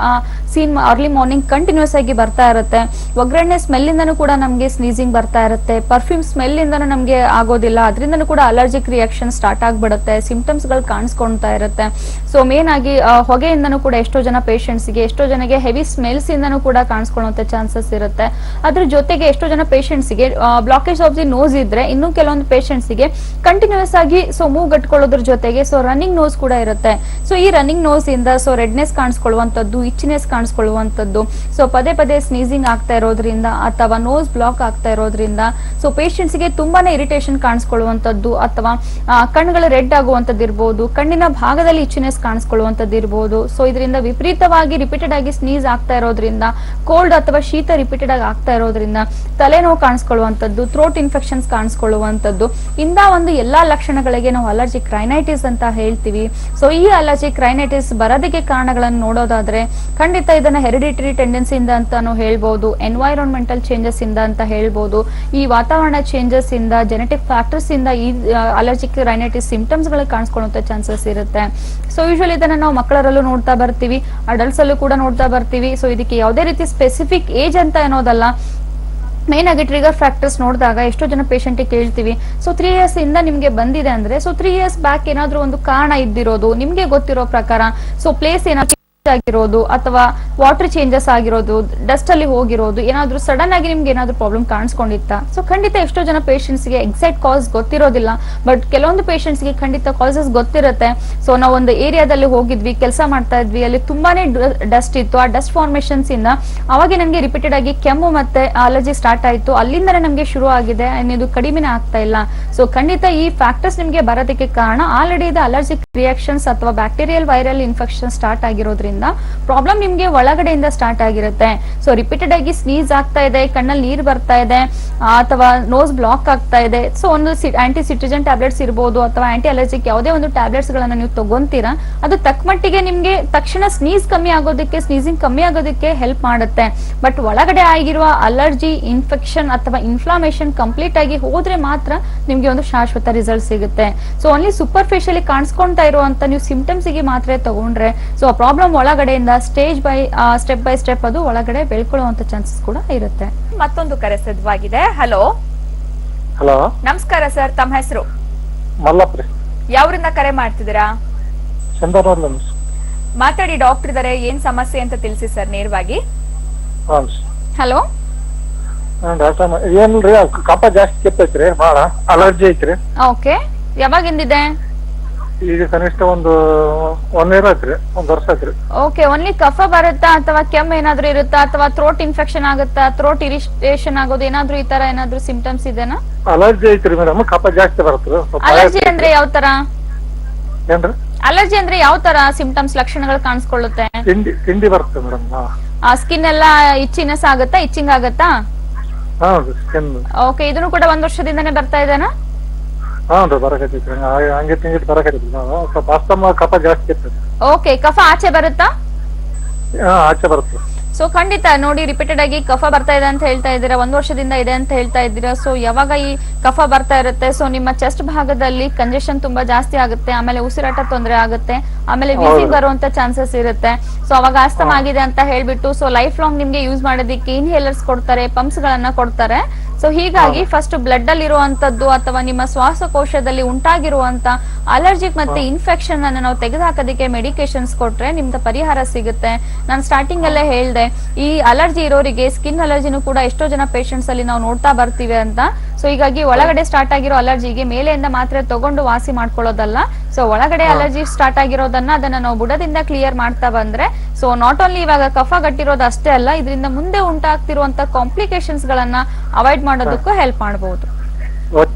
ಸೀನ್ ಅರ್ಲಿ ಮಾರ್ನಿಂಗ್ ಕಂಟಿನ್ಯೂಸ್ ಆಗಿ ಬರ್ತಾ ಇರುತ್ತೆ. ಒಗ್ಗರಣೆ ಸ್ಮೆಲ್ ಇಂದನೂ ಕೂಡ ನಮ್ಗೆ ಸ್ನೀಸಿಂಗ್ ಬರ್ತಾ ಇರುತ್ತೆ, ಪರ್ಫ್ಯೂಮ್ ಸ್ಮೆಲ್ ಇಂದನೂ ನಮ್ಗೆ ಆಗೋದಿಲ್ಲ, ಅದರಿಂದನೂ ಕೂಡ ಅಲರ್ಜಿಕ್ ರಿಯಾಕ್ಷನ್ ಸ್ಟಾರ್ಟ್ ಆಗ್ಬಿಡುತ್ತೆ, ಸಿಂಪ್ಟಮ್ಸ್ ಗಳು ಕಾಣಿಸ್ಕೊಳ್ತಾ ಇರುತ್ತೆ. ಸೊ ಮೇನ್ ಆಗಿ ಹೊಗೆಯಿಂದನೂ ಕೂಡ ಎಷ್ಟೋ ಜನ ಪೇಷಂಟ್ಸ್ ಗೆ, ಎಷ್ಟೋ ಜನಗೆ ಹೆವಿ ಸ್ಮೆಲ್ಸ್ ಇಂದನೂ ಕೂಡ ಕಾಣಿಸ್ಕೊಳ್ಳುವಂತ ಚಾನ್ಸಸ್ ಇರುತ್ತೆ. ಅದ್ರ ಜೊತೆಗೆ ಎಷ್ಟೋ ಜನ ಪೇಷಂಟ್ಸ್ ಗೆ ಬ್ಲಾಕೇಜ್ ಆಫ್ ದಿ ನೋಸ್ ಇದ್ರೆ, ಇನ್ನು ಕೆಲವೊಂದು ಪೇಷಂಟ್ಸ್ ಗೆ ಕಂಟಿನ್ಯೂಸ್ ಆಗಿ ಸೊ ಮೂವ್ ಗಟ್ಕೊಳ್ಳೋದ್ರ ಜೊತೆಗೆ ಸೊ ರನ್ನಿಂಗ್ ನೋಸ್ ಕೂಡ ಇರುತ್ತೆ. ಸೊ ಈ ರನ್ನಿಂಗ್ ನೋಸ್ ಇಂದ ಸೊ ರೆಡ್ನೆಸ್ ಕಾಣಿಸ್ಕೊಳ್ಳುವಂತದ್ದು, ಇಚ್ಚಿನೆಸ್ ಕಾಣಿಸ್ಕೊಳ್ಳುವಂತದ್ದು, ಸೊ ಪದೇ ಪದೇ ಸ್ನೀಸಿಂಗ್ ಆಗ್ತಾ ಇರೋದ್ರಿಂದ ಅಥವಾ ನೋಸ್ ಬ್ಲಾಕ್ ಆಗ್ತಾ ಇರೋದ್ರಿಂದ ಸೊ ಪೇಷಂಟ್ಸ್ ಗೆ ತುಂಬಾನೇ ಇರಿಟೇಷನ್ ಕಾಣಿಸ್ಕೊಳ್ಳುವಂತದ್ದು ಅಥವಾ ಕಣ್ಣುಗಳು ರೆಡ್ ಆಗುವಂತದ್ದು ಇರ್ಬೋದು, ಕಣ್ಣಿನ ಭಾಗದಲ್ಲಿ ಇಚ್ಚಿನೆಸ್ ಕಾಣಿಸ್ಕೊಳ್ಳುವಂತದ್ದು ಇರ್ಬೋದು. ಸೊ ಇದರಿಂದ ವಿಪರೀತವಾಗಿ ರಿಪೀಟೆಡ್ ಆಗಿ ಸ್ನೀಸ್ ಆಗ್ತಾ ಇರೋದ್ರಿಂದ, ಕೋಲ್ಡ್ ಅಥವಾ ಶೀತ ರಿಪೀಟೆಡ್ ಆಗಿ ಆಗ್ತಾ ಇರೋದ್ರಿಂದ ತಲೆನೋವು ಕಾಣಿಸ್ಕೊಳ್ಳುವಂತದ್ದು, ಥ್ರೋಟ್ ಇನ್ಫೆಕ್ಷನ್ಸ್ ಕಾಣಿಸ್ಕೊಳ್ಳುವಂತದ್ದು, ಇಂದ ಒಂದು ಎಲ್ಲಾ ಲಕ್ಷಣಗಳಿಗೆ ನಾವು ಅಲರ್ಜಿಕ್ ರೈನೈಟಿಸ್ ಅಂತ ಹೇಳ್ತೀವಿ. ಸೊ ಈ ಅಲರ್ಜಿಕ್ ರೈನೈಟಿಸ್ ಬರೋದಕ್ಕೆ ಕಾರಣಗಳನ್ನು ನೋಡೋದಾದ್ರೆ ಖಂಡಿತ ಇದನ್ನ ಹೆರಿಡಿಟರಿ ಟೆಂಡೆನ್ಸಿ ಇಂದ ಅಂತಾನು ಹೇಳ್ಬೋದು, ಎನ್ವೈರನ್ಮೆಂಟಲ್ ಚೇಂಜಸ್ ಇಂದ ಅಂತ ಹೇಳ್ಬೋದು, ಈ ವಾತಾವರಣ ಚೇಂಜಸ್ ಇಂದ, ಜೆನೆಟಿಕ್ ಫ್ಯಾಕ್ಟರ್ಸ್ ಇಂದ ಈ ಅಲರ್ಜಿಕ್ ರೈನೈಟಿಸ್ ಸಿಂಪ್ಟಮ್ಸ್ ಗಳು ಕಾಣಿಸ್ಕೊಳ್ಳುವಂತ ಚಾನ್ಸಸ್ ಇರುತ್ತೆ. ಸೊ ಯೂಶಲಿ ಇದನ್ನ ನಾವು ಮಕ್ಕಳರಲ್ಲೂ ನೋಡ್ತಾ ಬರ್ತೀವಿ, ಅಡಲ್ಟ್ಸ್ ಅಲ್ಲೂ ಕೂಡ ನೋಡ್ತಾ ಬರ್ತೀವಿ. ಸೊ ಇದಕ್ಕೆ ಯಾವುದೇ ರೀತಿ ಸ್ಪೆಸಿಫಿಕ್ ಏಜ್ ಅಂತ ಅನ್ನೋದಲ್ಲ, ಮೇನ್ ಆಗಿ ಟ್ರಿಗರ್ ಫ್ಯಾಕ್ಟರ್ಸ್ ನೋಡಿದಾಗ ಎಷ್ಟೋ ಜನ ಪೇಷಂಟ್ ಕೇಳ್ತೀವಿ, ಸೊ 3 years ಇಂದ ನಿಮ್ಗೆ ಬಂದಿದೆ ಅಂದ್ರೆ ಸೊ 3 years ಬ್ಯಾಕ್ ಏನಾದ್ರೂ ಒಂದು ಕಾರಣ ಇದ್ದಿರೋದು ನಿಮ್ಗೆ ಗೊತ್ತಿರೋ ಪ್ರಕಾರ, ಸೊ ಪ್ಲೇಸ್ ಏನಾದ್ರು ಆಗಿರೋದು ಅಥವಾ ವಾಟರ್ ಚೇಂಜಸ್ ಆಗಿರೋದು, ಡಸ್ಟ್ ಅಲ್ಲಿ ಹೋಗಿರೋದು, ಏನಾದ್ರೂ ಸಡನ್ ಆಗಿ ನಿಮ್ಗೆ ಏನಾದ್ರೂ ಪ್ರಾಬ್ಲಮ್ ಕಾಣಿಸ್ಕೊಂಡಿತ್ತ? ಸೊ ಖಂಡಿತ ಎಷ್ಟೋ ಜನ ಪೇಷಂಟ್ಸ್ ಗೆ ಎಕ್ಸಾಕ್ಟ್ ಕಾಸ್ ಗೊತ್ತಿರೋದಿಲ್ಲ, ಬಟ್ ಕೆಲವೊಂದು ಪೇಷಂಟ್ಸ್ ಗೆ ಖಂಡಿತ ಕಾಸಸ್ ಗೊತ್ತಿರುತ್ತೆ. ಸೊ ನಾವು ಒಂದು ಏರಿಯಾದಲ್ಲಿ ಹೋಗಿದ್ವಿ, ಕೆಲಸ ಮಾಡ್ತಾ ಇದ್ವಿ, ಅಲ್ಲಿ ತುಂಬಾನೇ ಡಸ್ಟ್ ಇತ್ತು, ಆ ಡಸ್ಟ್ ಫಾರ್ಮೇಶನ್ಸ್ ಇಂದ ಅವಾಗ ನಮ್ಗೆ ರಿಪೀಟೆಡ್ ಆಗಿ ಕೆಮ್ಮು ಮತ್ತೆ ಅಲರ್ಜಿ ಸ್ಟಾರ್ಟ್ ಆಯ್ತು, ಅಲ್ಲಿಂದನೇ ನಮ್ಗೆ ಶುರು ಆಗಿದೆ, ಇದು ಕಡಿಮೆನೇ ಆಗ್ತಾ ಇಲ್ಲ. ಸೊ ಖಂಡಿತ ಈ ಫ್ಯಾಕ್ಟರ್ಸ್ ನಿಮ್ಗೆ ಬರೋದಕ್ಕೆ ಕಾರಣ ಆಲ್ರೆಡಿ ಇದು ಅಲರ್ಜಿಕ್ ರಿಯಾಕ್ಷನ್ಸ್ ಅಥವಾ ಬ್ಯಾಕ್ಟೀರಿಯಲ್ ವೈರಲ್ ಇನ್ಫೆಕ್ಷನ್ ಸ್ಟಾರ್ಟ್ ಆಗಿರೋದ್ರಿಂದ ಆಗೋದ್ರಿಂದ ಪ್ರಾಬ್ಲಮ್ ನಿಮ್ಗೆ ಒಳಗಡೆಯಿಂದ ಸ್ಟಾರ್ಟ್ ಆಗಿರುತ್ತೆ. ಸೊ ರಿಪೀಟೆಡ್ ಆಗಿ ಸ್ನೀಸ್ ಆಗ್ತಾ ಇದೆ, ಕಣ್ಣಲ್ಲಿ ನೀರ್ ಬರ್ತಾ ಇದೆ, ಅಥವಾ ನೋಸ್ ಬ್ಲಾಕ್ ಆಗ್ತಾ ಇದೆ. ಸೊ ಒಂದು ಆಂಟಿ ಸಿಟ್ರಿಜನ್ ಟ್ಯಾಬ್ಲೆಟ್ಸ್ ಇರ್ಬೋದು ಅಥವಾ ಆಂಟಿ ಅಲರ್ಜಿಕ್ ಯಾವುದೇ ಒಂದು ಟ್ಯಾಬ್ಲೆಟ್ಸ್ ಗಳನ್ನ ನೀವು ತಗೊಂತೀರಾ, ಅದು ತಕ್ಕ ಮಟ್ಟಿಗೆ ನಿಮ್ಗೆ ತಕ್ಷಣ ಸ್ನೀಸ್ ಕಮ್ಮಿ ಆಗೋದಕ್ಕೆ, ಸ್ನೀಸಿಂಗ್ ಕಮ್ಮಿ ಆಗೋದಕ್ಕೆ ಹೆಲ್ಪ್ ಮಾಡುತ್ತೆ. ಬಟ್ ಒಳಗಡೆ ಆಗಿರುವ ಅಲರ್ಜಿ, ಇನ್ಫೆಕ್ಷನ್ ಅಥವಾ ಇನ್ಫ್ಲಾಮೇಷನ್ ಕಂಪ್ಲೀಟ್ ಆಗಿ ಹೋದ್ರೆ ಮಾತ್ರ ನಿಮ್ಗೆ ಒಂದು ಶಾಶ್ವತ ರಿಸಲ್ಟ್ ಸಿಗುತ್ತೆ. ಸೊ ಓನ್ಲಿ ಸೂಪರ್ಫಿಷಿಯಲಿ ಕಾಣಿಸ್ಕೊಂತಾ ಇರುವಂತ ನೀವು ಸಿಂಪ್ಟಮ್ಸ್ ಗೆ ಮಾತ್ರ ತಗೊಂಡ್ರೆ ಸೊ ಪ್ರಾಬ್ಲಮ್ ಒಳಗಡೆಯಿಂದ ಸ್ಟೆಪ್ ಬೈ ಸ್ಟೆಪ್ ಅದು ಒಳಗಡೆ ಬೆಳ್ಕೊಳ್ಳುವಂತ ಚಾನ್ಸಸ್ ಕೂಡ ಇರುತ್ತೆ. ಮತ್ತೊಂದು ಕರೆ ಸಿದ್ಧವಾಗಿದೆ. ಹಲೋ ಹಲೋ, ನಮಸ್ಕಾರ ಸರ್, ತಮ್ಮ ಹೆಸರು? ಮಲ್ಲಪ್ಪ. ಯಾವ್ರಿಂದ ಕರೆ ಮಾಡ್ತಿದ್ದೀರಾ? ಚಂದನೂರ್. ಮಾತಾಡಿ, ಡಾಕ್ಟರ್ ಇದಾರೆ, ಏನ್ ಸಮಸ್ಯೆ ಅಂತ ತಿಳಿಸಿ ಸರ್ ನೇರವಾಗಿ. ಹಲೋ ಡಾಕ್ಟರ್, ಏನಿಲ್ರಿ, ಕಫ ಜಾಸ್ತಿ ಕೆತ್ತೈತ್ರಿ, ಬಾಳ ಅಲರ್ಜಿ ಐತ್ರಿ. ಓಕೆ, ಯಾವಾಗಿಂದಿದೆ? ಈಗ ಕನಿಷ್ಠ ಒಂದು 1 ಇಯರ್ ಆಯ್ತ್ರಿ, 1 ವರ್ಷ ಆಯ್ತ್ರಿ. ಓಕೆ, ಓನ್ಲಿ ಕಫ ಬರುತ್ತಾ ಅಥವಾ ಕೆಮ್ಮು ಏನಾದ್ರೂ ಇರುತ್ತಾ ಅಥವಾ ಥ್ರೋಟ್ ಇನ್ಫೆಕ್ಷನ್ ಆಗುತ್ತಾ, ಥ್ರೋಟ್ ಇರಿಟೇಷನ್ ಆಗೋದು ಏನಾದ್ರೂ ಈ ತರ ಏನಾದ್ರೂ ಸಿಂಪ್ಟಮ್ಸ್ ಇದೆನಾ? ಅಲರ್ಜಿ ಐತ್ರಿ ಮೇಡಮ್, ಕಫ ಜಾಸ್ತಿ ಬರುತ್ತೆ. ಅಲರ್ಜಿ ಅಂದ್ರೆ ಯಾವ ತರ? ಏನ್ರಿ ಅಲರ್ಜಿ ಅಂದ್ರೆ ಯಾವ ತರ ಸಿಂಪ್ಟಮ್ಸ್, ಲಕ್ಷಣಗಳು ಕಾಣಿಸ್ಕೊಳ್ಳುತ್ತೆ? ತಿಂಡಿ ಬರುತ್ತೆ ಮೇಡಮ್. ಸ್ಕಿನ್ ಎಲ್ಲಾ ಇಚ್ಚಿನೆಸ್ ಆಗುತ್ತಾ, ಇಚ್ಚಿಂಗ್ ಆಗುತ್ತಾ? ಹೌದು, ಸ್ಕಿನ್. ಓಕೆ, ಇದನ್ನು ಕೂಡ 1 ವರ್ಷದಿಂದನೇ ಬರ್ತಾ ಇದೆನಾ? ಹೌದು, ಬರಕತ್ತೈತ್ರಿ, ಹಂಗೆ ತಿಂಗಿಟ್ ಬರಕತ್ತೈತಿ. ನಾವು ಸ್ವಲ್ಪ ಅಸ್ತಮ, ಕಫ ಜಾಸ್ತಿ ಇರ್ತದೆ. ಓಕೆ, ಕಫ ಆಚೆ ಬರುತ್ತಾ? ಆಚೆ ಬರುತ್ತೆ. ಸೊ ಖಂಡಿತ ನೋಡಿ, ರಿಪೀಟೆಡ್ ಆಗಿ ಕಫ ಬರ್ತಾ ಇದೆ ಅಂತ ಹೇಳ್ತಾ ಇದ್ದೀರಾ, 1 ವರ್ಷದಿಂದ ಇದೆ ಅಂತ ಹೇಳ್ತಾ ಇದ್ದೀರಾ. ಸೊ ಯಾವಾಗ ಈ ಕಫ ಬರ್ತಾ ಇರುತ್ತೆ, ಸೊ ನಿಮ್ಮ ಚೆಸ್ಟ್ ಭಾಗದಲ್ಲಿ ಕಂಜೆಷನ್ ತುಂಬಾ ಜಾಸ್ತಿ ಆಗುತ್ತೆ, ಆಮೇಲೆ ಉಸಿರಾಟ ತೊಂದರೆ ಆಗುತ್ತೆ, ಆಮೇಲೆ ವೀಸಿಂಗ್ ಬರುವಂತ ಚಾನ್ಸಸ್ ಇರುತ್ತೆ. ಸೊ ಅವಾಗ ಆಸ್ತಮ ಆಗಿದೆ ಅಂತ ಹೇಳ್ಬಿಟ್ಟು ಸೊ ಲೈಫ್ ಲಾಂಗ್ ನಿಮ್ಗೆ ಯೂಸ್ ಮಾಡೋದಕ್ಕೆ ಇನ್ಹೇಲರ್ಸ್ ಕೊಡ್ತಾರೆ, ಪಂಪ್ಸ್ ಗಳನ್ನ ಕೊಡ್ತಾರೆ. ಸೊ ಹೀಗಾಗಿ ಫಸ್ಟ್ ಬ್ಲಡ್ ಅಲ್ಲಿ ಇರುವಂತದ್ದು ಅಥವಾ ನಿಮ್ಮ ಶ್ವಾಸಕೋಶದಲ್ಲಿ ಉಂಟಾಗಿರುವಂತ ಅಲರ್ಜಿಕ್ ಮತ್ತೆ ಇನ್ಫೆಕ್ಷನ್ ಅನ್ನು ನಾವು ತೆಗೆದುಹಾಕೋದಕ್ಕೆ ಮೆಡಿಕೇಶನ್ಸ್ ಕೊಟ್ರೆ ನಿಮ್ಗೆ ಪರಿಹಾರ ಸಿಗುತ್ತೆ. ನಾನು ಸ್ಟಾರ್ಟಿಂಗ್ ಅಲ್ಲೇ ಹೇಳ್ದೆ, ಈ ಅಲರ್ಜಿ ಇರೋರಿಗೆ ಸ್ಕಿನ್ ಅಲರ್ಜಿನೂ ಕೂಡ ಎಷ್ಟೋ ಜನ ಪೇಷಂಟ್ಸ್ ಅಲ್ಲಿ ನಾವು ನೋಡ್ತಾ ಬರ್ತೀವಿ ಅಂತ. ಸೊ ಹೀಗಾಗಿ ಒಳಗಡೆ ಸ್ಟಾರ್ಟ್ ಆಗಿರೋ ಅಲರ್ಜಿಗೆ ಮೇಲೆಯಿಂದ ಮಾತ್ರೆ ತಗೊಂಡು ವಾಸಿ ಮಾಡ್ಕೊಳ್ಳೋದಲ್ಲ. ಸೊ ಒಳಗಡೆ ಅಲರ್ಜಿ ಸ್ಟಾರ್ಟ್ ಆಗಿರೋದನ್ನ ಅದನ್ನ ನಾವು ಬುಡದಿಂದ ಕ್ಲಿಯರ್ ಮಾಡ್ತಾ ಬಂದ್ರೆ ಸೊ ನಾಟ್ ಓನ್ಲಿ ಇವಾಗ ಕಫ ಗಟ್ಟಿರೋದು ಅಷ್ಟೇ ಅಲ್ಲ, ಇದರಿಂದ ಮುಂದೆ ಉಂಟಾಗ್ತಿರುವಂತ ಕಾಂಪ್ಲಿಕೇಶನ್ಸ್ ಗಳನ್ನ ಅವಾಯ್ಡ್ ಮಾಡೋದಕ್ಕೂ ಹೆಲ್ಪ್ ಮಾಡಬಹುದು.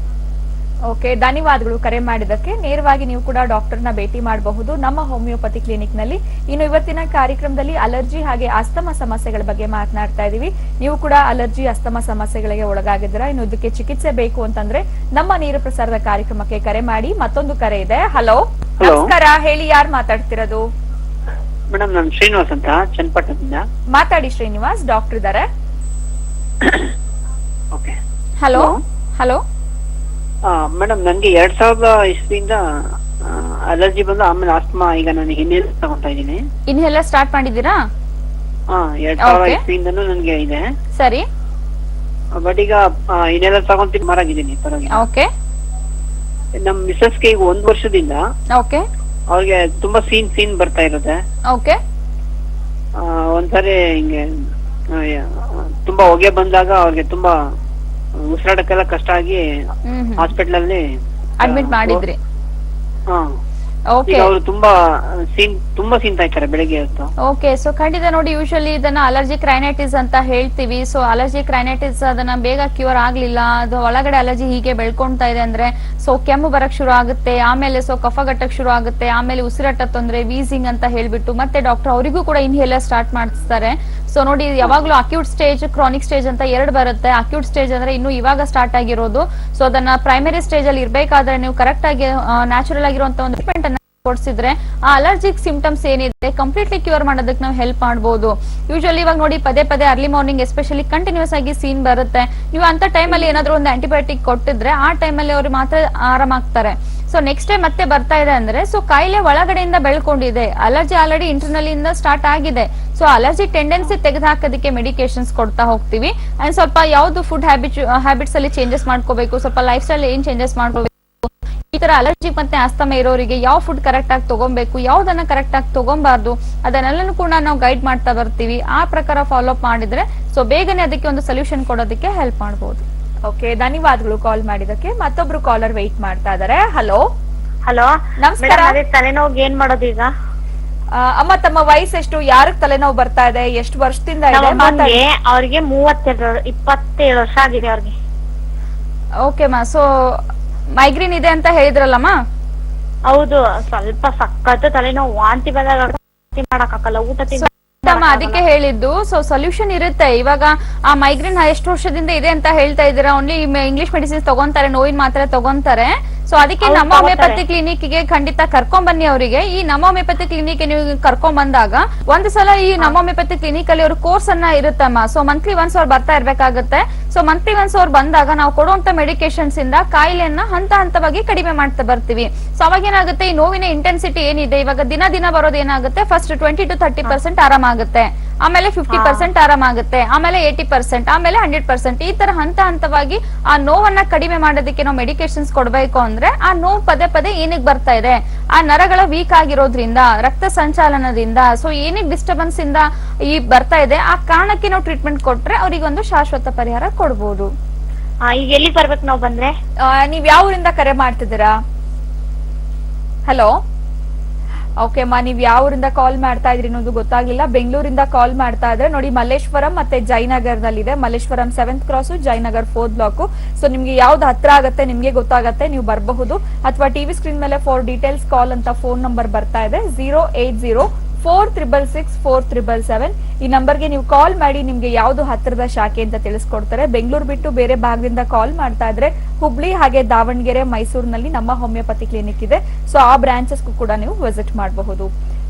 ಓಕೆ, ಧನ್ಯವಾದಗಳು ಕರೆ ಮಾಡಿದಕ್ಕೆ. ನೇರವಾಗಿ ನೀವು ಕೂಡ ಡಾಕ್ಟರ್ನ ಭೇಟಿ ಮಾಡಬಹುದು ನಮ್ಮ ಹೋಮಿಯೋಪತಿ ಕ್ಲಿನಿಕ್ ನಲ್ಲಿ. ಇನ್ನು ಇವತ್ತಿನ ಕಾರ್ಯಕ್ರಮದಲ್ಲಿ ಅಲರ್ಜಿ ಹಾಗೆ ಅಸ್ತಮ ಸಮಸ್ಯೆಗಳ ಬಗ್ಗೆ ಮಾತನಾಡ್ತಾ ಇದೀವಿ. ನೀವು ಕೂಡ ಅಲರ್ಜಿ, ಅಸ್ತಮ ಸಮಸ್ಯೆಗಳಿಗೆ ಒಳಗಾಗಿದ್ದೀರಾ, ಇನ್ನು ಇದಕ್ಕೆ ಚಿಕಿತ್ಸೆ ಬೇಕು ಅಂತಂದ್ರೆ ನಮ್ಮ ನೇರ ಪ್ರಸಾರದ ಕಾರ್ಯಕ್ರಮಕ್ಕೆ ಕರೆ ಮಾಡಿ. ಮತ್ತೊಂದು ಕರೆ ಇದೆ. ಹಲೋ, ನಮಸ್ಕಾರ, ಹೇಳಿ, ಯಾರು ಮಾತಾಡ್ತಿರೋದು? ಮೇಡಮ್, ನಾನು ಶ್ರೀನಿವಾಸ್ ಅಂತ, ಚನ್ನಪಟ್ಟಣದಿಂದ. ಮಾತಾಡಿ ಶ್ರೀನಿವಾಸ್, ಡಾಕ್ಟರ್ ಇದಾರೆ. ಓಕೆ. ಹಲೋ ಹಲೋ ಮೇಡಮ್, ನನ್ಗೆ 2000 ಇಸ್ವಿಯಿಂದ ಅಲರ್ಜಿ ಬಂದು ಆಮೇಲೆ ಆಸ್ತಮಾ. ಈಗ ನಾನು ಹಿನ್ನೆಲೆ ತಗೊಂತಾ ಇದ್ದೀನಿ. ಇನ್ಹೇಲರ್ ಸ್ಟಾರ್ಟ್ ಮಾಡಿದೀರಾ? 2000 ಇಸ್ವಿಯಿಂದನೂ ನನ್ಗೆ ಇದೆ. ಸರಿ. ಬಟ್ ಈಗ ಹಿನ್ನೆಲೆ ತಗೊಂತೀನಿ, ಮಾರಾಗಿದ್ದೀನಿ, ಪರವಾಗಿಲ್ಲ. ಓಕೆ. ನಮ್ ಮಿಸಸ್ಗೆ ಈಗ 1 ವರ್ಷದಿಂದ ಓಕೆ, ಅವ್ರಿಗೆ ತುಂಬಾ ಸೀನ್ ಬರ್ತಾ ಇರುತ್ತೆ. ಓಕೆ. ಒಂದ್ಸರಿ ಹಿಂಗೆ ತುಂಬಾ ಹೊಗೆ ಬಂದಾಗ ಅವ್ರಿಗೆ ತುಂಬಾ ಉಸಿರಾಟಕ್ಕೆಲ್ಲ ಕಷ್ಟ ಆಗಿ ಹಾಸ್ಪಿಟಲ್ ಅಲ್ಲಿ ಅಡ್ಮಿಟ್ ಮಾಡಿದ್ರಿ? ಅವರು ತುಂಬಾ ಸೀನ್ತಾ ಇರ್ತಾರೆ ಬೆಳಿಗ್ಗೆ ಹೊತ್ತು. ಓಕೆ, ಸೊ ಖಂಡಿತ ನೋಡಿ, ಯೂಶಲಿ ಇದನ್ನ ಅಲರ್ಜಿಕ್ ರೈನೈಟಿಸ್ ಅಂತ ಹೇಳ್ತೀವಿ. ಸೊ ಅಲರ್ಜಿಕ್ ರೈನೈಟಿಸ್ ಅದನ್ನ ಬೇಗ ಕ್ಯೂರ್ ಆಗ್ಲಿಲ್ಲ, ಅದು ಒಳಗಡೆ ಅಲರ್ಜಿ ಹೀಗೆ ಬೆಳ್ಕೊಂತಾ ಇದೆ ಅಂದ್ರೆ ಸೊ ಕೆಮ್ಮು ಬರಕ್ ಶುರು ಆಗುತ್ತೆ, ಆಮೇಲೆ ಸೊ ಕಫ ಗಟ್ಟಕ್ ಶುರು ಆಗುತ್ತೆ, ಆಮೇಲೆ ಉಸಿರಾಟ ತೊಂದ್ರೆ, ವೀಸಿಂಗ್ ಅಂತ ಹೇಳ್ಬಿಟ್ಟು ಮತ್ತೆ ಡಾಕ್ಟರ್ ಅವರಿಗೂ ಕೂಡ ಇನ್ಹೇಲರ್ ಸ್ಟಾರ್ಟ್ ಮಾಡಿಸ್ತಾರೆ. ಸೊ ನೋಡಿ, ಯಾವಾಗ್ಲೂ ಅಕ್ಯೂಟ್ ಸ್ಟೇಜ್, ಕ್ರಾನಿಕ್ ಸ್ಟೇಜ್ ಅಂತ 2 ಬರುತ್ತೆ. ಅಕ್ಯೂಟ್ ಸ್ಟೇಜ್ ಅಂದ್ರೆ ಇನ್ನು ಇವಾಗ ಸ್ಟಾರ್ಟ್ ಆಗಿರೋದು. ಸೊ ಅದನ್ನ ಪ್ರೈಮರಿ ಸ್ಟೇಜ್ ಅಲ್ಲಿ ಇರ್ಬೇಕಾದ್ರೆ ನೀವು ಕರೆಕ್ಟ್ ಆಗಿ ನ್ಯಾಚುರಲ್ ಆಗಿರುವಂತ ಒಂದು ಟ್ರೀಟ್ಮೆಂಟ್ ಅನ್ನ ಕೊಡ್ಸಿದ್ರೆ ಆ ಅಲರ್ಜಿಕ್ ಸಿಂಪ್ಟಮ್ಸ್ ಏನಿದೆ ಕಂಪ್ಲೀಟ್ಲಿ ಕ್ಯೂರ್ ಮಾಡೋದಕ್ಕೆ ನಾವು ಹೆಲ್ಪ್ ಮಾಡಬಹುದು. ಯೂಶಲಿ ಇವಾಗ ನೋಡಿ, ಪದೇ ಅರ್ಲಿ ಮಾರ್ನಿಂಗ್ ಎಸ್ಪೆಷಲಿ ಕಂಟಿನ್ಯೂಸ್ ಆಗಿ ಸೀನ್ ಬರುತ್ತೆ. ನೀವು ಅಂತ ಟೈಮಲ್ಲಿ ಏನಾದ್ರೂ ಒಂದು ಆಂಟಿಬಯೋಟಿಕ್ ಕೊಟ್ಟಿದ್ರೆ ಆ ಟೈಮಲ್ಲಿ ಅವರು ಮಾತ್ರ ಆರಾಮಾಗ್ತಾರೆ. ಸೊ ನೆಕ್ಸ್ಟ್ ಟೈಮ್ ಮತ್ತೆ ಬರ್ತಾ ಇದೆ ಅಂದ್ರೆ ಸೊ ಕಾಯಿಲೆ ಒಳಗಡೆಯಿಂದ ಬೆಳ್ಕೊಂಡಿದೆ, ಅಲರ್ಜಿ ಆಲ್ರೆಡಿ ಇಂಟರ್ನಲ್ ಇಂದ ಸ್ಟಾರ್ಟ್ ಆಗಿದೆ. ಸೊ ಅಲರ್ಜಿ ಟೆಂಡೆನ್ಸಿ ತೆಗೆದುಹಾಕೋದಕ್ಕೆ ಮೆಡಿಕೇಶನ್ಸ್ ಕೊಡ್ತಾ ಹೋಗ್ತೀವಿ. ಅಂಡ್ ಸ್ವಲ್ಪ ಯಾವ್ದು ಫುಡ್ ಹ್ಯಾಬಿಟ್ಸ್ ಅಲ್ಲಿ ಚೇಂಜಸ್ ಮಾಡ್ಕೋಬೇಕು, ಸ್ವಲ್ಪ ಲೈಫ್ ಸ್ಟೈಲ್ ಏನ್ ಚೇಂಜಸ್ ಮಾಡ್ಕೋಬೇಕು, ಈ ತರ ಅಲರ್ಜಿ ಮತ್ತೆ ಆಸ್ತಮ ಇರೋರಿಗೆ ಯಾವ ಫುಡ್ ಕರೆಕ್ಟ್ ಆಗಿ ತಗೊಬೇಕು, ಯಾವ್ದನ್ನ ಕರೆಕ್ಟ್ ಆಗಿ ತಗೊಬಾರ್ದು, ಅದನ್ನೆಲ್ಲನೂ ಕೂಡ ನಾವು ಗೈಡ್ ಮಾಡ್ತಾ ಬರ್ತೀವಿ. ಆ ಪ್ರಕಾರ ಫಾಲೋ ಅಪ್ ಮಾಡಿದ್ರೆ ಸೊ ಬೇಗನೆ ಅದಕ್ಕೆ ಒಂದು ಸೊಲ್ಯೂಷನ್ ಕೊಡೋದಕ್ಕೆ ಹೆಲ್ಪ್ ಮಾಡಬಹುದು. ಓಕೆ, ಧನ್ಯವಾದಗಳು ಕಾಲ್ ಮಾಡಿದಕ್ಕೆ. ಮತ್ತೊಬ್ರು ಕಾಲರ್ ವೆಯ್ಟ್ ಮಾಡ್ತಾ ಇದಾರೆ. ಹಲೋ ಹಲೋ, ನಮಸ್ಕಾರ. ತಲೆನೋವು ಏನ್ ಮಾಡೋದು ಈಗ? ಅಮ್ಮ, ತಮ್ಮ ವಯಸ್ಸೆಷ್ಟು? ಯಾರಿಗೆ ತಲೆನೋವು ಬರ್ತಾ ಇದೆ? ಎಷ್ಟು ವರ್ಷದಿಂದ ಇದೆ? ಅವ್ರಿಗೆ 27 ವರ್ಷ ಆಗಿದೆ ಅವ್ರಿಗೆ. ಓಕೆ ಮಾ, ಸೊ ಮೈಗ್ರೇನ್ ಇದೆ ಅಂತ ಹೇಳಿದ್ರಲ್ಲಮ್ಮ? ಹೌದು, ಸ್ವಲ್ಪ ಸಖತ್ ತಲೆನೋವು, ವಾಂತಿ ಬಂದಾಗ ಮಾಡಕ್ಕಾಗಲ್ಲ, ಊಟ ಅದಕ್ಕೆ ಹೇಳಿದ್ದು. ಸೊ ಸೊಲ್ಯೂಷನ್ ಇರುತ್ತೆ. ಇವಾಗ ಆ ಮೈಗ್ರೇನ್ ಎಷ್ಟು ವರ್ಷದಿಂದ ಇದೆ ಅಂತ ಹೇಳ್ತಾ ಇದ್ದೀರಾ, ಓನ್ಲಿ ಇಂಗ್ಲಿಷ್ ಮೆಡಿಸಿನ್ಸ್ ತಗೊಂತಾರೆ, ನೋವಿನ ಮಾತ್ರೆ ತಗೊಂತಾರೆ. ಸೊ ಅದಕ್ಕೆ ನಮ್ಮ ಹೋಮಿಯೋಪತಿ ಕ್ಲಿನಿಕ್ ಗೆ ಖಂಡಿತ ಕರ್ಕೊಂಡ್ ಬನ್ನಿ ಅವರಿಗೆ. ಈ ನಮ್ಮ ಹೋಮಿಯೋಪತಿ ಕ್ಲಿನಿಕ್ ನೀವು ಕರ್ಕೊಂಡ್ ಬಂದಾಗ ಒಂದು ಸಲ ಈ ನಮ್ಮ ಹೋಮಿಯೋಪತಿ ಕ್ಲಿನಿಕ್ ಅಲ್ಲಿ ಅವ್ರ ಕೋರ್ಸ್ ಅನ್ನ ಇರುತ್ತಮ್ಮ. ಸೊ ಮಂತ್ಲಿ ಒನ್ಸ್ ಅವ್ರು ಬರ್ತಾ ಇರ್ಬೇಕಾಗತ್ತೆ. ಸೊ ಮಂತ್ಲಿ ಒನ್ಸ್ ಅವ್ರು ಬಂದಾಗ ನಾವು ಕೊಡುವಂತ ಮೆಡಿಕೇಶನ್ಸ್ ಇಂದ ಕಾಯಿಲೆಯನ್ನ ಹಂತ ಹಂತವಾಗಿ ಕಡಿಮೆ ಮಾಡ್ತಾ ಬರ್ತೀವಿ. ಸೊ ಅವಾಗ ಏನಾಗುತ್ತೆ, ಈ ನೋವಿನ ಇಂಟೆನ್ಸಿಟಿ ಏನಿದೆ ಇವಾಗ ದಿನ ದಿನ ಬರೋದು ಏನಾಗುತ್ತೆ, ಫಸ್ಟ್ 20 to 30% ಆರಾಮಾಗುತ್ತೆ, ಆಮೇಲೆ 50% ಆರಾಮಾಗುತ್ತೆ, ಆಮೇಲೆ 80%, ಆಮೇಲೆ 100%. ಈ ತರ ಹಂತ ಹಂತವಾಗಿ ಆ ನೋವನ್ನ ಕಡಿಮೆ ಮಾಡೋದಕ್ಕೆ ನಾವು ಮೆಡಿಕೇಶನ್ಸ್ ಕೊಡ್ಬೇಕು. ಅಂದ್ರೆ ಆ ನೋವು ಪದೇ ಪದೇ ಏನಕ್ಕೆ ಬರ್ತಾ ಇದೆ, ಆ ನರಗಳ ವೀಕ್ ಆಗಿರೋದ್ರಿಂದ, ರಕ್ತ ಸಂಚಾಲನದಿಂದ, ಸೊ ಏನಿಗೆ ಡಿಸ್ಟರ್ಬೆನ್ಸ್ ಇಂದ ಈ ಬರ್ತಾ ಇದೆ, ಆ ಕಾರಣಕ್ಕೆ ನಾವು ಟ್ರೀಟ್ಮೆಂಟ್ ಕೊಟ್ರೆ ಅವ್ರಿಗೆ ಒಂದು ಶಾಶ್ವತ ಪರಿಹಾರ ಕೊಡ್ಬೋದು. ಈಗ ಎಲ್ಲಿ ಬರ್ಬೇಕು ನಾವ್ ಬಂದ್ರೆ? ನೀವ್ ಯಾವ ಊರಿಂದ ಕರೆ ಮಾಡ್ತಿದ್ದೀರಾ? ಹಲೋ, ಓಕೆ ಅಮ್ಮ, ನೀವ್ ಯಾವ ಊರಿಂದ ಕಾಲ್ ಮಾಡ್ತಾ ಇದ್ರಿ ಅನ್ನೋದು ಗೊತ್ತಾಗಿಲ್ಲ. ಬೆಂಗಳೂರಿಂದ ಕಾಲ್ ಮಾಡ್ತಾ ಇದ್ರೆ ನೋಡಿ, ಮಲ್ಲೇಶ್ವರಂ ಮತ್ತೆ ಜಯನಗರದಲ್ಲಿದೆ. Malleshwaram 7th cross, Jayanagar 4th block. So ನಿಮ್ಗೆ ಯಾವ್ದು ಹತ್ರ ಆಗತ್ತೆ ನಿಮ್ಗೆ ಗೊತ್ತಾಗತ್ತೆ, ನೀವು ಬರಬಹುದು. ಅಥವಾ ಟಿವಿ ಸ್ಕ್ರೀನ್ ಮೇಲೆ ಫಾರ್ ಡೀಟೇಲ್ಸ್ ಕಾಲ್ ಅಂತ ಫೋನ್ ನಂಬರ್ ಬರ್ತಾ ಇದೆ, 08046664777. ಈ ನಂಬರ್ಗೆ ನೀವು ಕಾಲ್ ಮಾಡಿ ನಿಮ್ಗೆ ಯಾವ್ದು ಹತ್ತಿರದ ಶಾಖೆ ಅಂತ ತಿಳಿಸ್ಕೊಡ್ತಾರೆ. ಬೆಂಗಳೂರು ಬಿಟ್ಟು ಬೇರೆ ಭಾಗದಿಂದ ಕಾಲ್ ಮಾಡ್ತಾ ಇದ್ರೆ ಹುಬ್ಳಿ ಹಾಗೆ ದಾವಣಗೆರೆ, ಮೈಸೂರಿನಲ್ಲಿ ನಮ್ಮ ಹೋಮಿಯೋಪತಿ ಕ್ಲಿನಿಕ್ ಇದೆ. ಸೊ ಆ ಬ್ರಾಂಚಸ್ಗೂ ಕೂಡ ನೀವು ವಿಸಿಟ್ ಮಾಡಬಹುದು.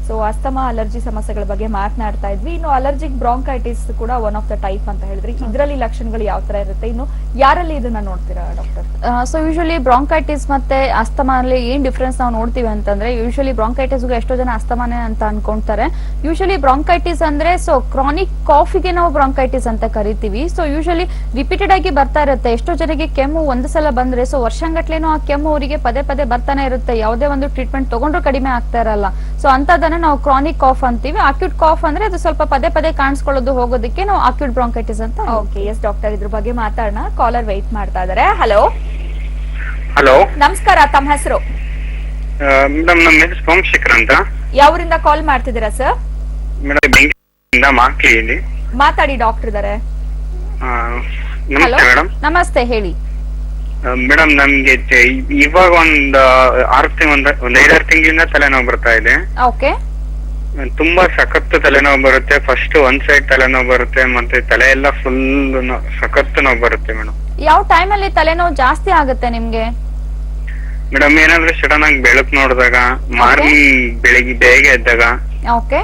ಸೊ ಅಸ್ತಮಾ ಅಲರ್ಜಿ ಸಮಸ್ಯೆಗಳ ಬಗ್ಗೆ ಮಾತನಾಡ್ತಾ ಇದ್ವಿ. ಇನ್ನು ಅಲರ್ಜಿಕ್ ಬ್ರಾಂಕೈಟಿಸ್ ಕೂಡ ಒನ್ ಆಫ್ ದ ಟೈಪ್ ಅಂತ ಹೇಳಿದ್ರಿ. ಇದರಲ್ಲಿ ಲಕ್ಷಣಗಳು ಯಾವ ತರ ಇರುತ್ತೆ, ಇನ್ನು ಯಾರಲ್ಲಿ ಇದನ್ನ ನೋಡ್ತೀರಾ ಡಾಕ್ಟರ್? ಸೊ ಯೂಶಲಿ ಬ್ರಾಂಕೈಟಿಸ್ ಮತ್ತೆ ಅಸ್ತಮಾ ಅಲ್ಲಿ ಏನ್ ಡಿಫ್ರೆನ್ಸ್ ನಾವು ನೋಡ್ತೀವಿ ಅಂತಂದ್ರೆ, ಯೂಶಲಿ ಬ್ರಾಂಕೈಟಿಸ್ ಎಷ್ಟೋ ಜನ ಅಸ್ತಮಾನೇ ಅಂತ ಅನ್ಕೊಂತಾರೆ. ಯೂಶಲಿ ಬ್ರಾಂಕೈಟಿಸ್ ಅಂದ್ರೆ ಸೊ ಕ್ರಾನಿಕ್ ಕಾಫಿಗೆ ನಾವು ಬ್ರಾಂಕೈಟಿಸ್ ಅಂತ ಕರಿತೀವಿ. ಸೊ ಯೂಶಲಿ ರಿಪೀಟೆಡ್ ಆಗಿ ಬರ್ತಾ ಇರುತ್ತೆ. ಎಷ್ಟೋ ಜನರಿಗೆ ಕೆಮ್ಮು ಒಂದು ಸಲ ಬಂದ್ರೆ ಸೊ ವರ್ಷಂಗಟ್ಲೇನೋ ಆ ಕೆಮ್ಮು ಅವರಿಗೆ ಪದೇ ಪದೇ ಬರ್ತಾನೆ ಇರುತ್ತೆ. ಯಾವುದೇ ಒಂದು ಟ್ರೀಟ್ಮೆಂಟ್ ತಗೊಂಡ್ರು ಕಡಿಮೆ ಆಗ್ತಾ ಇರಲ್ಲ. ಸೊ ಅಂತದನ್ನ ನಾವು ಕ್ರಾನಿಕ್ ಕಾಫ್ ಅಂತೀವಿ. ಅಕ್ಯೂಟ್ ಕಾಫ್ ಅಂದ್ರೆ ಅದು ಸ್ವಲ್ಪ ಪದೇ ಪದೇ ಕಾಣಿಸ್ಕೊಳ್ಳೋದು ಹೋಗೋದಕ್ಕೆ ನಾವು ಅಕ್ಯೂಟ್ ಬ್ರಾಂಕೈಟಿಸ್ ಅಂತ. ಓಕೆ, ಎಸ್ ಡಾಕ್ಟರ್, ಇದ್ರ ಬಗ್ಗೆ ಮಾತಾಡೋಣ. ಕಾಲರ್ ವೆಯ್ಟ್ ಮಾಡ್ತಾ ಇದಾರೆ. ಹಲೋ ಹಲೋ, ನಮಸ್ಕಾರ, ತಮ್ಮ ಹೆಸರು? ಮೇಡಮ್ ನಮ್ಮ ಹೆಸರು ಸೋಮಶೇಖರ್ ಅಂತ. ಯಾವೂರಿಂದ ಕಾಲ್ ಮಾಡ್ತಿದ್ದೀರಾ ಸರ್? ಮೇಡಮ್ ಬೆಂಗಳೂರಿಂದ ಮಾಕ್ಲಿ. ಮಾತಾಡಿ, ಡಾಕ್ಟರ್ ಇದಾರೆ. ನಮಸ್ತೆ ಮೇಡಮ್. ನಮಸ್ತೆ, ಹೇಳಿ ಮೇಡಮ್. ನಮ್ಗೆ ಇವಾಗ ಒಂದ್ 5-6 ತಿಂಗಳಿಂದ ತಲೆನೋವು ಬರ್ತಾ ಇದೆ. ಓಕೆ. ತುಂಬಾ ಸಖತ್ ತಲೆನೋವು ಬರುತ್ತೆ. ಫಸ್ಟ್ ಒಂದ್ ಸೈಡ್ ತಲೆನೋವು ಬರುತ್ತೆ, ಮತ್ತೆ ತಲೆ ಎಲ್ಲ ಫುಲ್ ಸಖತ್ ನೋವು ಬರುತ್ತೆ ಮೇಡಮ್. ಯಾವ ಟೈಮ್ ಅಲ್ಲಿ ತಲೆನೋವು ಜಾಸ್ತಿ ಆಗುತ್ತೆ ನಿಮ್ಗೆ? ಮೇಡಮ್ ಏನಾದ್ರೆ ಸಡನ್ ಆಗಿ ಬೆಳಕು ನೋಡಿದಾಗ, ಮಾರ್ನಿಂಗ್ ಬೆಳಿಗ್ಗೆ ಬೇಗ ಎದ್ದಾಗ, ಓಕೆ,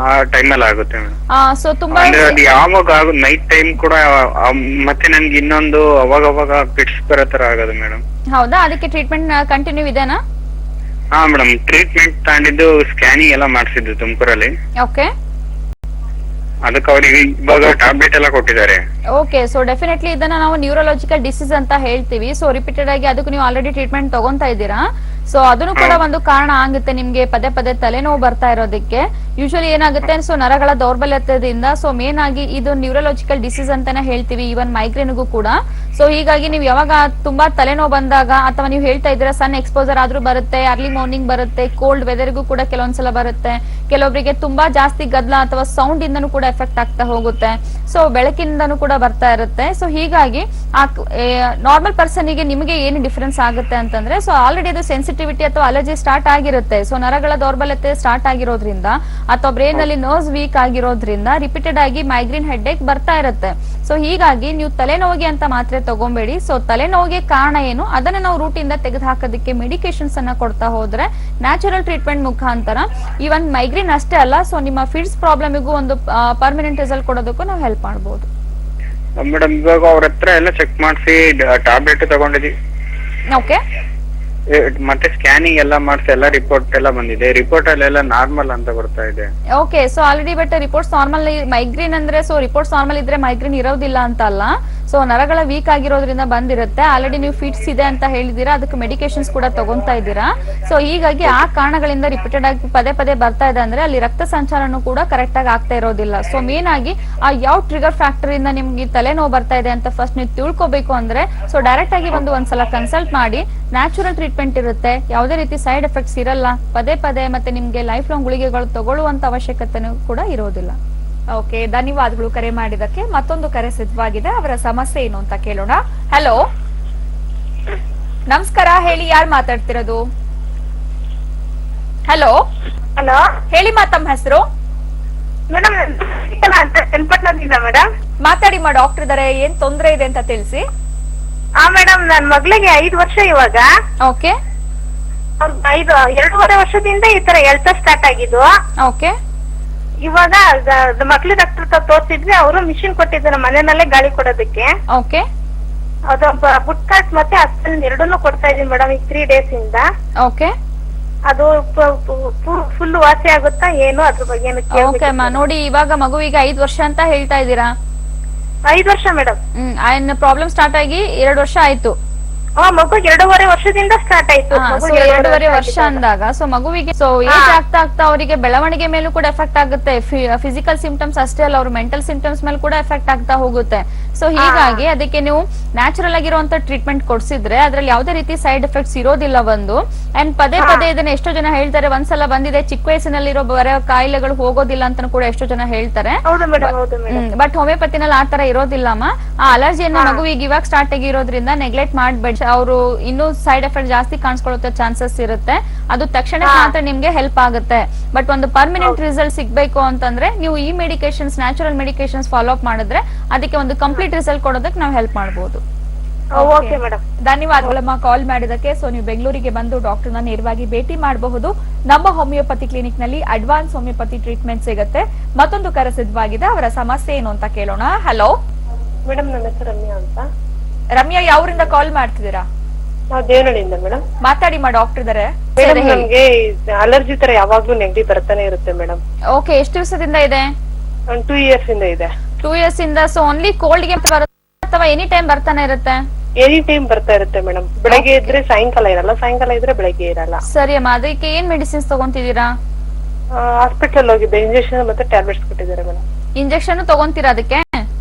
ಆ ಟೈಮಲ್ಲಿ ಆಗುತ್ತೆ ಮೇಡಮ್. ಸೊ ತುಂಬಾ ಅಂದ್ರೆ ಅದು ಯಾವಾಗ ಆಗುತ್ತೆ, ನೈಟ್ ಟೈಮ್ ಕೂಡ. ಮತ್ತೆ ನನ್ಗೆ ಇನ್ನೊಂದು ಅವಾಗ ಪಿಟ್ಸ್ ಬರೋ ತರ ಆಗೋದು ಮೇಡಮ್. ಹೌದಾ? ಅದಕ್ಕೆ ಟ್ರೀಟ್ಮೆಂಟ್ ಕಂಟಿನ್ಯೂ ಇದೆನಾ? ಹಾ ಮೇಡಮ್, ಟ್ರೀಟ್ಮೆಂಟ್ ತಗೊಂಡಿದ್ದು, ಸ್ಕ್ಯಾನಿಂಗ್ ಎಲ್ಲ ಮಾಡಿಸಿದ್ದು ತುಮಕೂರಲ್ಲಿ. ಓಕೆ. ಅದಕ್ಕೆ ಅವರಿಗೆ ಇವಾಗ ಟ್ಯಾಬ್ಲೆಟ್ ಎಲ್ಲ ಕೊಟ್ಟಿದ್ದಾರೆ. ಓಕೆ, ಸೊ ಡೆಫಿನೆಟ್ಲಿ ಇದನ್ನ ನಾವು ನ್ಯೂರೋಲಾಜಿಕಲ್ ಡಿಸೀಸ್ ಅಂತ ಹೇಳ್ತೀವಿ. ಸೊ ರಿಪೀಟೆಡ್ ಆಗಿ ಅದಕ್ಕೂ ನೀವು ಆಲ್ರೆಡಿ ಟ್ರೀಟ್ಮೆಂಟ್ ತಗೊಂತಾ ಇದ್ದೀರಾ. ಸೊ ಅದನ್ನು ಕೂಡ ಒಂದು ಕಾರಣ ಆಗುತ್ತೆ ನಿಮ್ಗೆ ಪದೇ ಪದೇ ತಲೆನೋವು ಬರ್ತಾ ಇರೋದಕ್ಕೆ. ಯೂಶಲಿ ಏನಾಗುತ್ತೆ, ಸೊ ನರಗಳ ದೌರ್ಬಲ್ಯತೆಯಿಂದ, ಸೊ ಮೇನ್ ಆಗಿ ಇದು ನ್ಯೂರೋಲಾಜಿಕಲ್ ಡಿಸೀಸ್ ಅಂತಾನೆ ಹೇಳ್ತೀವಿ, ಈವನ್ ಮೈಗ್ರೇನ್ಗೂ ಕೂಡ. ಸೊ ಹೀಗಾಗಿ ನೀವು ಯಾವಾಗ ತುಂಬಾ ತಲೆನೋವು ಬಂದಾಗ, ಅಥವಾ ನೀವು ಹೇಳ್ತಾ ಇದ್ದೀರಾ ಸನ್ ಎಕ್ಸ್ಪೋಜರ್ ಆದ್ರೂ ಬರುತ್ತೆ, ಅರ್ಲಿ ಮಾರ್ನಿಂಗ್ ಬರುತ್ತೆ, ಕೋಲ್ಡ್ ವೆದರ್ಗೂ ಕೂಡ ಕೆಲವೊಂದ್ಸಲ ಬರುತ್ತೆ, ಕೆಲವೊಬ್ಬರಿಗೆ ತುಂಬಾ ಜಾಸ್ತಿ ಗದ್ದಲ ಅಥವಾ ಸೌಂಡ್ ಇಂದನೂ ಕೂಡ ಎಫೆಕ್ಟ್ ಆಗ್ತಾ ಹೋಗುತ್ತೆ, ಸೊ ಬೆಳಕಿಂದನೂ ಕೂಡ ಬರ್ತಾ ಇರುತ್ತೆ. ಸೊ ಹೀಗಾಗಿ ಆ ನಾರ್ಮಲ್ ಪರ್ಸನ್ ಗೆ ನಿಮಗೆ ಏನು ಡಿಫರೆನ್ಸ್ ಆಗುತ್ತೆ ಅಂತಂದ್ರೆ, ಸೊ ಆಲ್ರೆಡಿ ಅದು ಸೆನ್ಸಿಟಿವಿಟಿ ಅಥವಾ ಅಲರ್ಜಿ ಸ್ಟಾರ್ಟ್ ಆಗಿರುತ್ತೆ. ಸೊ ನರಗಳ ದೌರ್ಬಲ್ಯತೆ ಸ್ಟಾರ್ಟ್ ಆಗಿರೋದ್ರಿಂದ ಅಥವಾ ಬ್ರೈನ್ ಅಲ್ಲಿ ನರ್ವ್ಸ್ ವೀಕ್ ಆಗಿರೋದ್ರಿಂದ ರಿಪೀಟೆಡ್ ಆಗಿ ಮೈಗ್ರೇನ್ ಹೆಡ್ಏಕ್ ಬರ್ತಾ ಇರುತ್ತೆ. ಸೊ ಹೀಗಾಗಿ ನೀವು ತಲೆನೋವಿಗೆ ಅಂತ ಮಾತ್ರೆ ತಗೊಂಬೇಡಿ. ಸೊ ತಲೆನೋವಿಗೆ ಕಾರಣ ಏನು ಅದನ್ನ ನಾವು ರೂಟಿಂದ ತೆಗೆದು ಹಾಕೋದಕ್ಕೆ ಮೆಡಿಕೇಶನ್ಸ್ ಅನ್ನ ಕೊಡ್ತಾ ಹೋದ್ರೆ, ನ್ಯಾಚುರಲ್ ಟ್ರೀಟ್ಮೆಂಟ್ ಮುಖಾಂತರ ಈವನ್ ಮೈಗ್ರೇನ್ ಅಷ್ಟೇ ಅಲ್ಲ, ಸೊ ನಿಮ್ಮ ಫಿಟ್ಸ್ ಪ್ರಾಬ್ಲಮ್ಗೂ ಒಂದು ಪರ್ಮನೆಂಟ್ ರಿಸಲ್ಟ್ ಕೊಡೋದಕ್ಕೂ ನಾವು ಹೆಲ್ಪ್ ಮಾಡಬಹುದು. ಮೇಡಮ್ ಇವಾಗ ಅವ್ರ ಹತ್ರ ಎಲ್ಲ ಚೆಕ್ ಮಾಡಿಸಿ ಟ್ಯಾಬ್ಲೆಟ್ ತಗೊಂಡಿದ್ದೀವಿ. ಓಕೆ. ಮತ್ತೆ ಸ್ಕ್ಯಾನಿಂಗ್ ಎಲ್ಲ ಮಾಡಿಸಿ ಎಲ್ಲ ರಿಪೋರ್ಟ್ ಎಲ್ಲ ಬಂದಿದೆ. ರಿಪೋರ್ಟ್ ಅಲ್ಲೆಲ್ಲ ನಾರ್ಮಲ್ ಅಂತ ಬರ್ತಾ ಇದೆ. Okay, so already but reports normal. Migraine ಅಂದ್ರೆ ಸೊ ರಿಪೋರ್ಟ್ಸ್ ನಾರ್ಮಲ್ ಇದ್ರೆ ಮೈಗ್ರೇನ್ ಇರೋದಿಲ್ಲ ಅಂತ ಅಲ್ಲ. ಸೊ ನರಗಳ ವೀಕ್ ಆಗಿರೋದ್ರಿಂದ ಬಂದಿರುತ್ತೆ. ಆಲ್ರೆಡಿ ನೀವು ಫಿಟ್ಸ್ ಇದೆ ಅಂತ ಹೇಳಿದೀರಾ, ಅದಕ್ಕೆ ಮೆಡಿಕೇಶನ್ಸ್ ಕೂಡ ತಗೊಂತಾ ಇದ್ದೀರಾ. ಸೊ ಹೀಗಾಗಿ ಆ ಕಾರಣಗಳಿಂದ ರಿಪೀಟೆಡ್ ಆಗಿ ಪದೇ ಪದೇ ಬರ್ತಾ ಇದೆ ಅಂದ್ರೆ ಅಲ್ಲಿ ರಕ್ತ ಸಂಚಾರನೂ ಕೂಡ ಕರೆಕ್ಟ್ ಆಗಿ ಆಗ್ತಾ ಇರೋದಿಲ್ಲ. ಸೊ ಮೇನ್ ಆಗಿ ಆ ಯಾವ ಟ್ರಿಗರ್ ಫ್ಯಾಕ್ಟರ್ ಇಂದ ನಿಮ್ಗೆ ತಲೆನೋವು ಬರ್ತಾ ಇದೆ ಅಂತ ಫಸ್ಟ್ ನೀವು ತಿಳ್ಕೊಬೇಕು ಅಂದ್ರೆ, ಸೊ ಡೈರೆಕ್ಟ್ ಆಗಿ ಒಂದ್ಸಲ ಕನ್ಸಲ್ಟ್ ಮಾಡಿ. ನ್ಯಾಚುರಲ್ ಟ್ರೀಟ್ಮೆಂಟ್ ಇರುತ್ತೆ, ಯಾವುದೇ ರೀತಿ ಸೈಡ್ ಎಫೆಕ್ಟ್ಸ್ ಇರಲ್ಲ, ಪದೇ ಪದೇ ಮತ್ತೆ ನಿಮ್ಗೆ ಲೈಫ್ ಲಾಂಗ್ ಗುಳಿಗೆಗಳು ತಗೊಳ್ಳುವಂತ ಅವಶ್ಯಕತೆನೂ ಕೂಡ ಇರೋದಿಲ್ಲ. ಓಕೆ, ಧನ್ಯವಾದಗಳು ಕರೆ ಮಾಡಿದಕ್ಕೆ. ಮತ್ತೊಂದು ಕರೆ ಸಿದ್ಧವಾಗಿದೆ, ಅವರ ಸಮಸ್ಯೆ ಏನು ಅಂತ ಕೇಳೋಣ. ಹಲೋ, ನಮಸ್ಕಾರ, ಹೇಳಿ, ಯಾರು ಮಾತಾಡ್ತಿರೋದು? ಹಲೋ ಹಲೋ ಹೇಳಿಮ್ಮ ತಮ್ಮ ಹೆಸರು. ಮೇಡಮ್ ಅಂತ ಚನ್ನಪಟ್ಟಣದಿಂದ ಮೇಡಮ್. ಮಾತಾಡಿಮ್ಮ, ಡಾಕ್ಟರ್ ಇದಾರೆ. ಏನ್ ತೊಂದ್ರೆ ಇದೆ ಅಂತ ತಿಳಿಸಿ. ಹಾ ಮೇಡಮ್, ನನ್ ಮಗಳಿಗೆ 5 ವರ್ಷ ಇವಾಗ. ಓಕೆ 2.5 ವರ್ಷದಿಂದ ಈ ತರ ಎಳ್ತ ಸ್ಟಾರ್ಟ್ ಆಗಿದ್ದು. ಓಕೆ ಇವಾಗ ಮಕ್ಳು ಡಾಕ್ಟರ್ ತೋರ್ಸಿದ್ವಿ, ಅವರು ಮಿಷಿನ್ ಕೊಟ್ಟಿದ್ದಾರೆ ಮನೆಯಲ್ಲೇ ಗಾಳಿ ಕೊಡೋದಕ್ಕೆ. ಓಕೆ ಅದು ಬುಟ್ಕಾಟ್ ಮತ್ತೆ ಅಸ್ಪೆನ್ ಎರಡನ್ನೂ ಕೊಡ್ತಾ ಇದೀನಿ ಮೇಡಮ್ ಈಗ 3 days ಇಂದ. ಓಕೆ ಅದು ಫುಲ್ ವಾಸಿ ಆಗುತ್ತಾ ಏನು ಅದ್ರ ಬಗ್ಗೆ ಓಕೆ ಅಮ್ಮ, ನೋಡಿ ಇವಾಗ ಮಗುವಿಗೆ 5 ವರ್ಷ ಅಂತ ಹೇಳ್ತಾ ಇದ್ದೀರಾ. 5 ವರ್ಷ ಮೇಡಮ್. ಪ್ರಾಬ್ಲಮ್ ಸ್ಟಾರ್ಟ್ ಆಗಿ 2 ವರ್ಷ ಆಯ್ತು. ಮಗು 2.5 ವರ್ಷದಿಂದ ಸ್ಟಾರ್ಟ್ ಆಯ್ತು. 2.5 ವರ್ಷ ಅಂದಾಗ ಸೊ ಮಗುವಿಗೆ ಏಜ್ ಆಗ್ತಾ ಆಗ್ತಾ ಅವರಿಗೆ ಬೆಳವಣಿಗೆ ಮೇಲೂ ಕೂಡ ಎಫೆಕ್ಟ್ ಆಗುತ್ತೆ. ಫಿಸಿಕಲ್ ಸಿಂಪ್ಟಮ್ಸ್ ಅಷ್ಟೇ ಅಲ್ಲ, ಅವ್ರ ಮೆಂಟಲ್ ಸಿಂಪ್ಟಮ್ಸ್ ಮೇಲೆ ಕೂಡ ಎಫೆಕ್ಟ್ ಆಗ್ತಾ ಹೋಗುತ್ತೆ. ಸೊ ಹೀಗಾಗಿ ಅದಕ್ಕೆ ನೀವು ನ್ಯಾಚುರಲ್ ಆಗಿರುವಂತ ಟ್ರೀಟ್ಮೆಂಟ್ ಕೊಡ್ಸಿದ್ರೆ ಅದ್ರಲ್ಲಿ ಯಾವುದೇ ರೀತಿ ಸೈಡ್ ಎಫೆಕ್ಟ್ಸ್ ಇರೋದಿಲ್ಲ ಒಂದು. ಅಂಡ್ ಪದೇ ಪದೇ ಇದನ್ನ ಎಷ್ಟೋ ಜನ ಹೇಳ್ತಾರೆ, ಒಂದ್ಸಲ ಬಂದಿದೆ ಚಿಕ್ಕ ವಯಸ್ಸಿನಲ್ಲಿರೋ ಬರೋ ಕಾಯಿಲೆಗಳು ಹೋಗೋದಿಲ್ಲ ಅಂತ ಕೂಡ ಎಷ್ಟೋ ಜನ ಹೇಳ್ತಾರೆ. ಬಟ್ ಹೋಮಿಯೋಪತಿನಲ್ಲಿ ಆತರ ಇರೋದಿಲ್ಲಮ್ಮ. ಆ ಅಲರ್ಜಿಯನ್ನ ಮಗುವಿಗೆ ಇವಾಗ ಸ್ಟಾರ್ಟ್ ಆಗಿರೋದ್ರಿಂದ ನೆಗ್ಲೆಕ್ಟ್ ಮಾಡ್ಬೇಡಿ. ಅವರು ಇನ್ನೂ ಸೈಡ್ ಎಫೆಕ್ಟ್ ಜಾಸ್ತಿ ಕಾಣಿಸ್ಕೊಳ್ಳೋ ಚಾನ್ಸಸ್ ಇರುತ್ತೆ. ಅದು ತಕ್ಷಣ ಮಾತ್ರ ನಿಮ್ಗೆ ಹೆಲ್ಪ್ ಆಗುತ್ತೆ. ಬಟ್ ಒಂದು ಪರ್ಮನೆಂಟ್ ರಿಸಲ್ಟ್ ಸಿಗ್ಬೇಕು ಅಂತಂದ್ರೆ ನೀವು ಈ medications, natural medications follow up ಮಾಡಿದ್ರೆ ಅದಕ್ಕೆ ಒಂದು ಕಂಪ್ಲೀಟ್ ರಿಸಲ್ಟ್ ಕೊಡೋದಕ್ಕೆ ನಾವು ಹೆಲ್ಪ್ ಮಾಡಬಹುದು. ಧನ್ಯವಾದಗಳಮ್ಮ ಕಾಲ್ ಮಾಡಿದಕ್ಕೆ. ಸೊ ನೀವು ಬೆಂಗಳೂರಿಗೆ ಬಂದು ಡಾಕ್ಟರ್ನ ನೇರವಾಗಿ ಭೇಟಿ ಮಾಡಬಹುದು. ನಮ್ಮ ಹೋಮಿಯೋಪತಿ ಕ್ಲಿನಿಕ್ ನಲ್ಲಿ ಅಡ್ವಾನ್ಸ್ ಹೋಮಿಯೋಪತಿ ಟ್ರೀಟ್ಮೆಂಟ್ ಸಿಗುತ್ತೆ. ಮತ್ತೊಂದು ಕರೆ ಸಿದ್ಧವಾಗಿದೆ, ಅವರ ಸಮಸ್ಯೆ ಏನು ಅಂತ ಕೇಳೋಣ. ಹಲೋ ಮೇಡಮ್, ನನ್ನ ಹೆಸರು ರಮ್ಯಾ ಅಂತ. ರಮ್ಯಾ, ಯಾವ್ರಿಂದ ಕಾಲ್ ಮಾಡ್ತಿದ್ದೀರಾ? ನಾವು ದೇವನಹಳ್ಳಿಯಿಂದ ಮೇಡಮ್. ಮಾತಾಡಿ ಮಾ, ಡಾಕ್ಟರ್ ಇದಾರೆ. ನಮ್ಗೆ ಅಲರ್ಜಿ ತರ ಯಾವಾಗ್ಲೂ ನೆಗಡಿ ಬರ್ತಾನೆ ಇರುತ್ತೆ ಮೇಡಮ್. ಓಕೆ, ಎಷ್ಟು ದಿವಸದಿಂದ ಇದೆ? 2 years ಇಂದ ಇದೆ. 2 years ಇಂದ. ಸೊ ಓನ್ಲಿ ಕೋಲ್ಡ್ ಗೆ ಬರುತ್ತೆ ಅಥವಾ ಎನಿ ಟೈಮ್ ಬರ್ತಾನೆ ಇರುತ್ತೆ? ಎನಿ ಟೈಮ್ ಬರ್ತಾ ಇರುತ್ತೆ ಮೇಡಮ್. ಬೆಳಗ್ಗೆ ಇದ್ರೆ ಸಾಯಂಕಾಲ ಇರಲ್ಲ, ಸಾಯಂಕಾಲ ಇದ್ರೆ ಬೆಳಗ್ಗೆ ಇರಲ್ಲ. ಸರಿ ಅಮ್ಮ, ಅದಕ್ಕೆ ಏನ್ ಮೆಡಿಸಿನ್ಸ್ ತಗೊಂತಿದ್ದೀರಾ? ಹಾಸ್ಪಿಟಲ್ ಹೋಗಿದ್ದೆ, ಇಂಜೆಕ್ಷನ್ ಮತ್ತೆ ಟ್ಯಾಬ್ಲೆಟ್ಸ್ ಕೊಟ್ಟಿದ್ದಾರೆ ಮೇಡಮ್. ಇಂಜೆಕ್ಷನ್ ತಗೊಂತೀರಾ ಅದಕ್ಕೆ?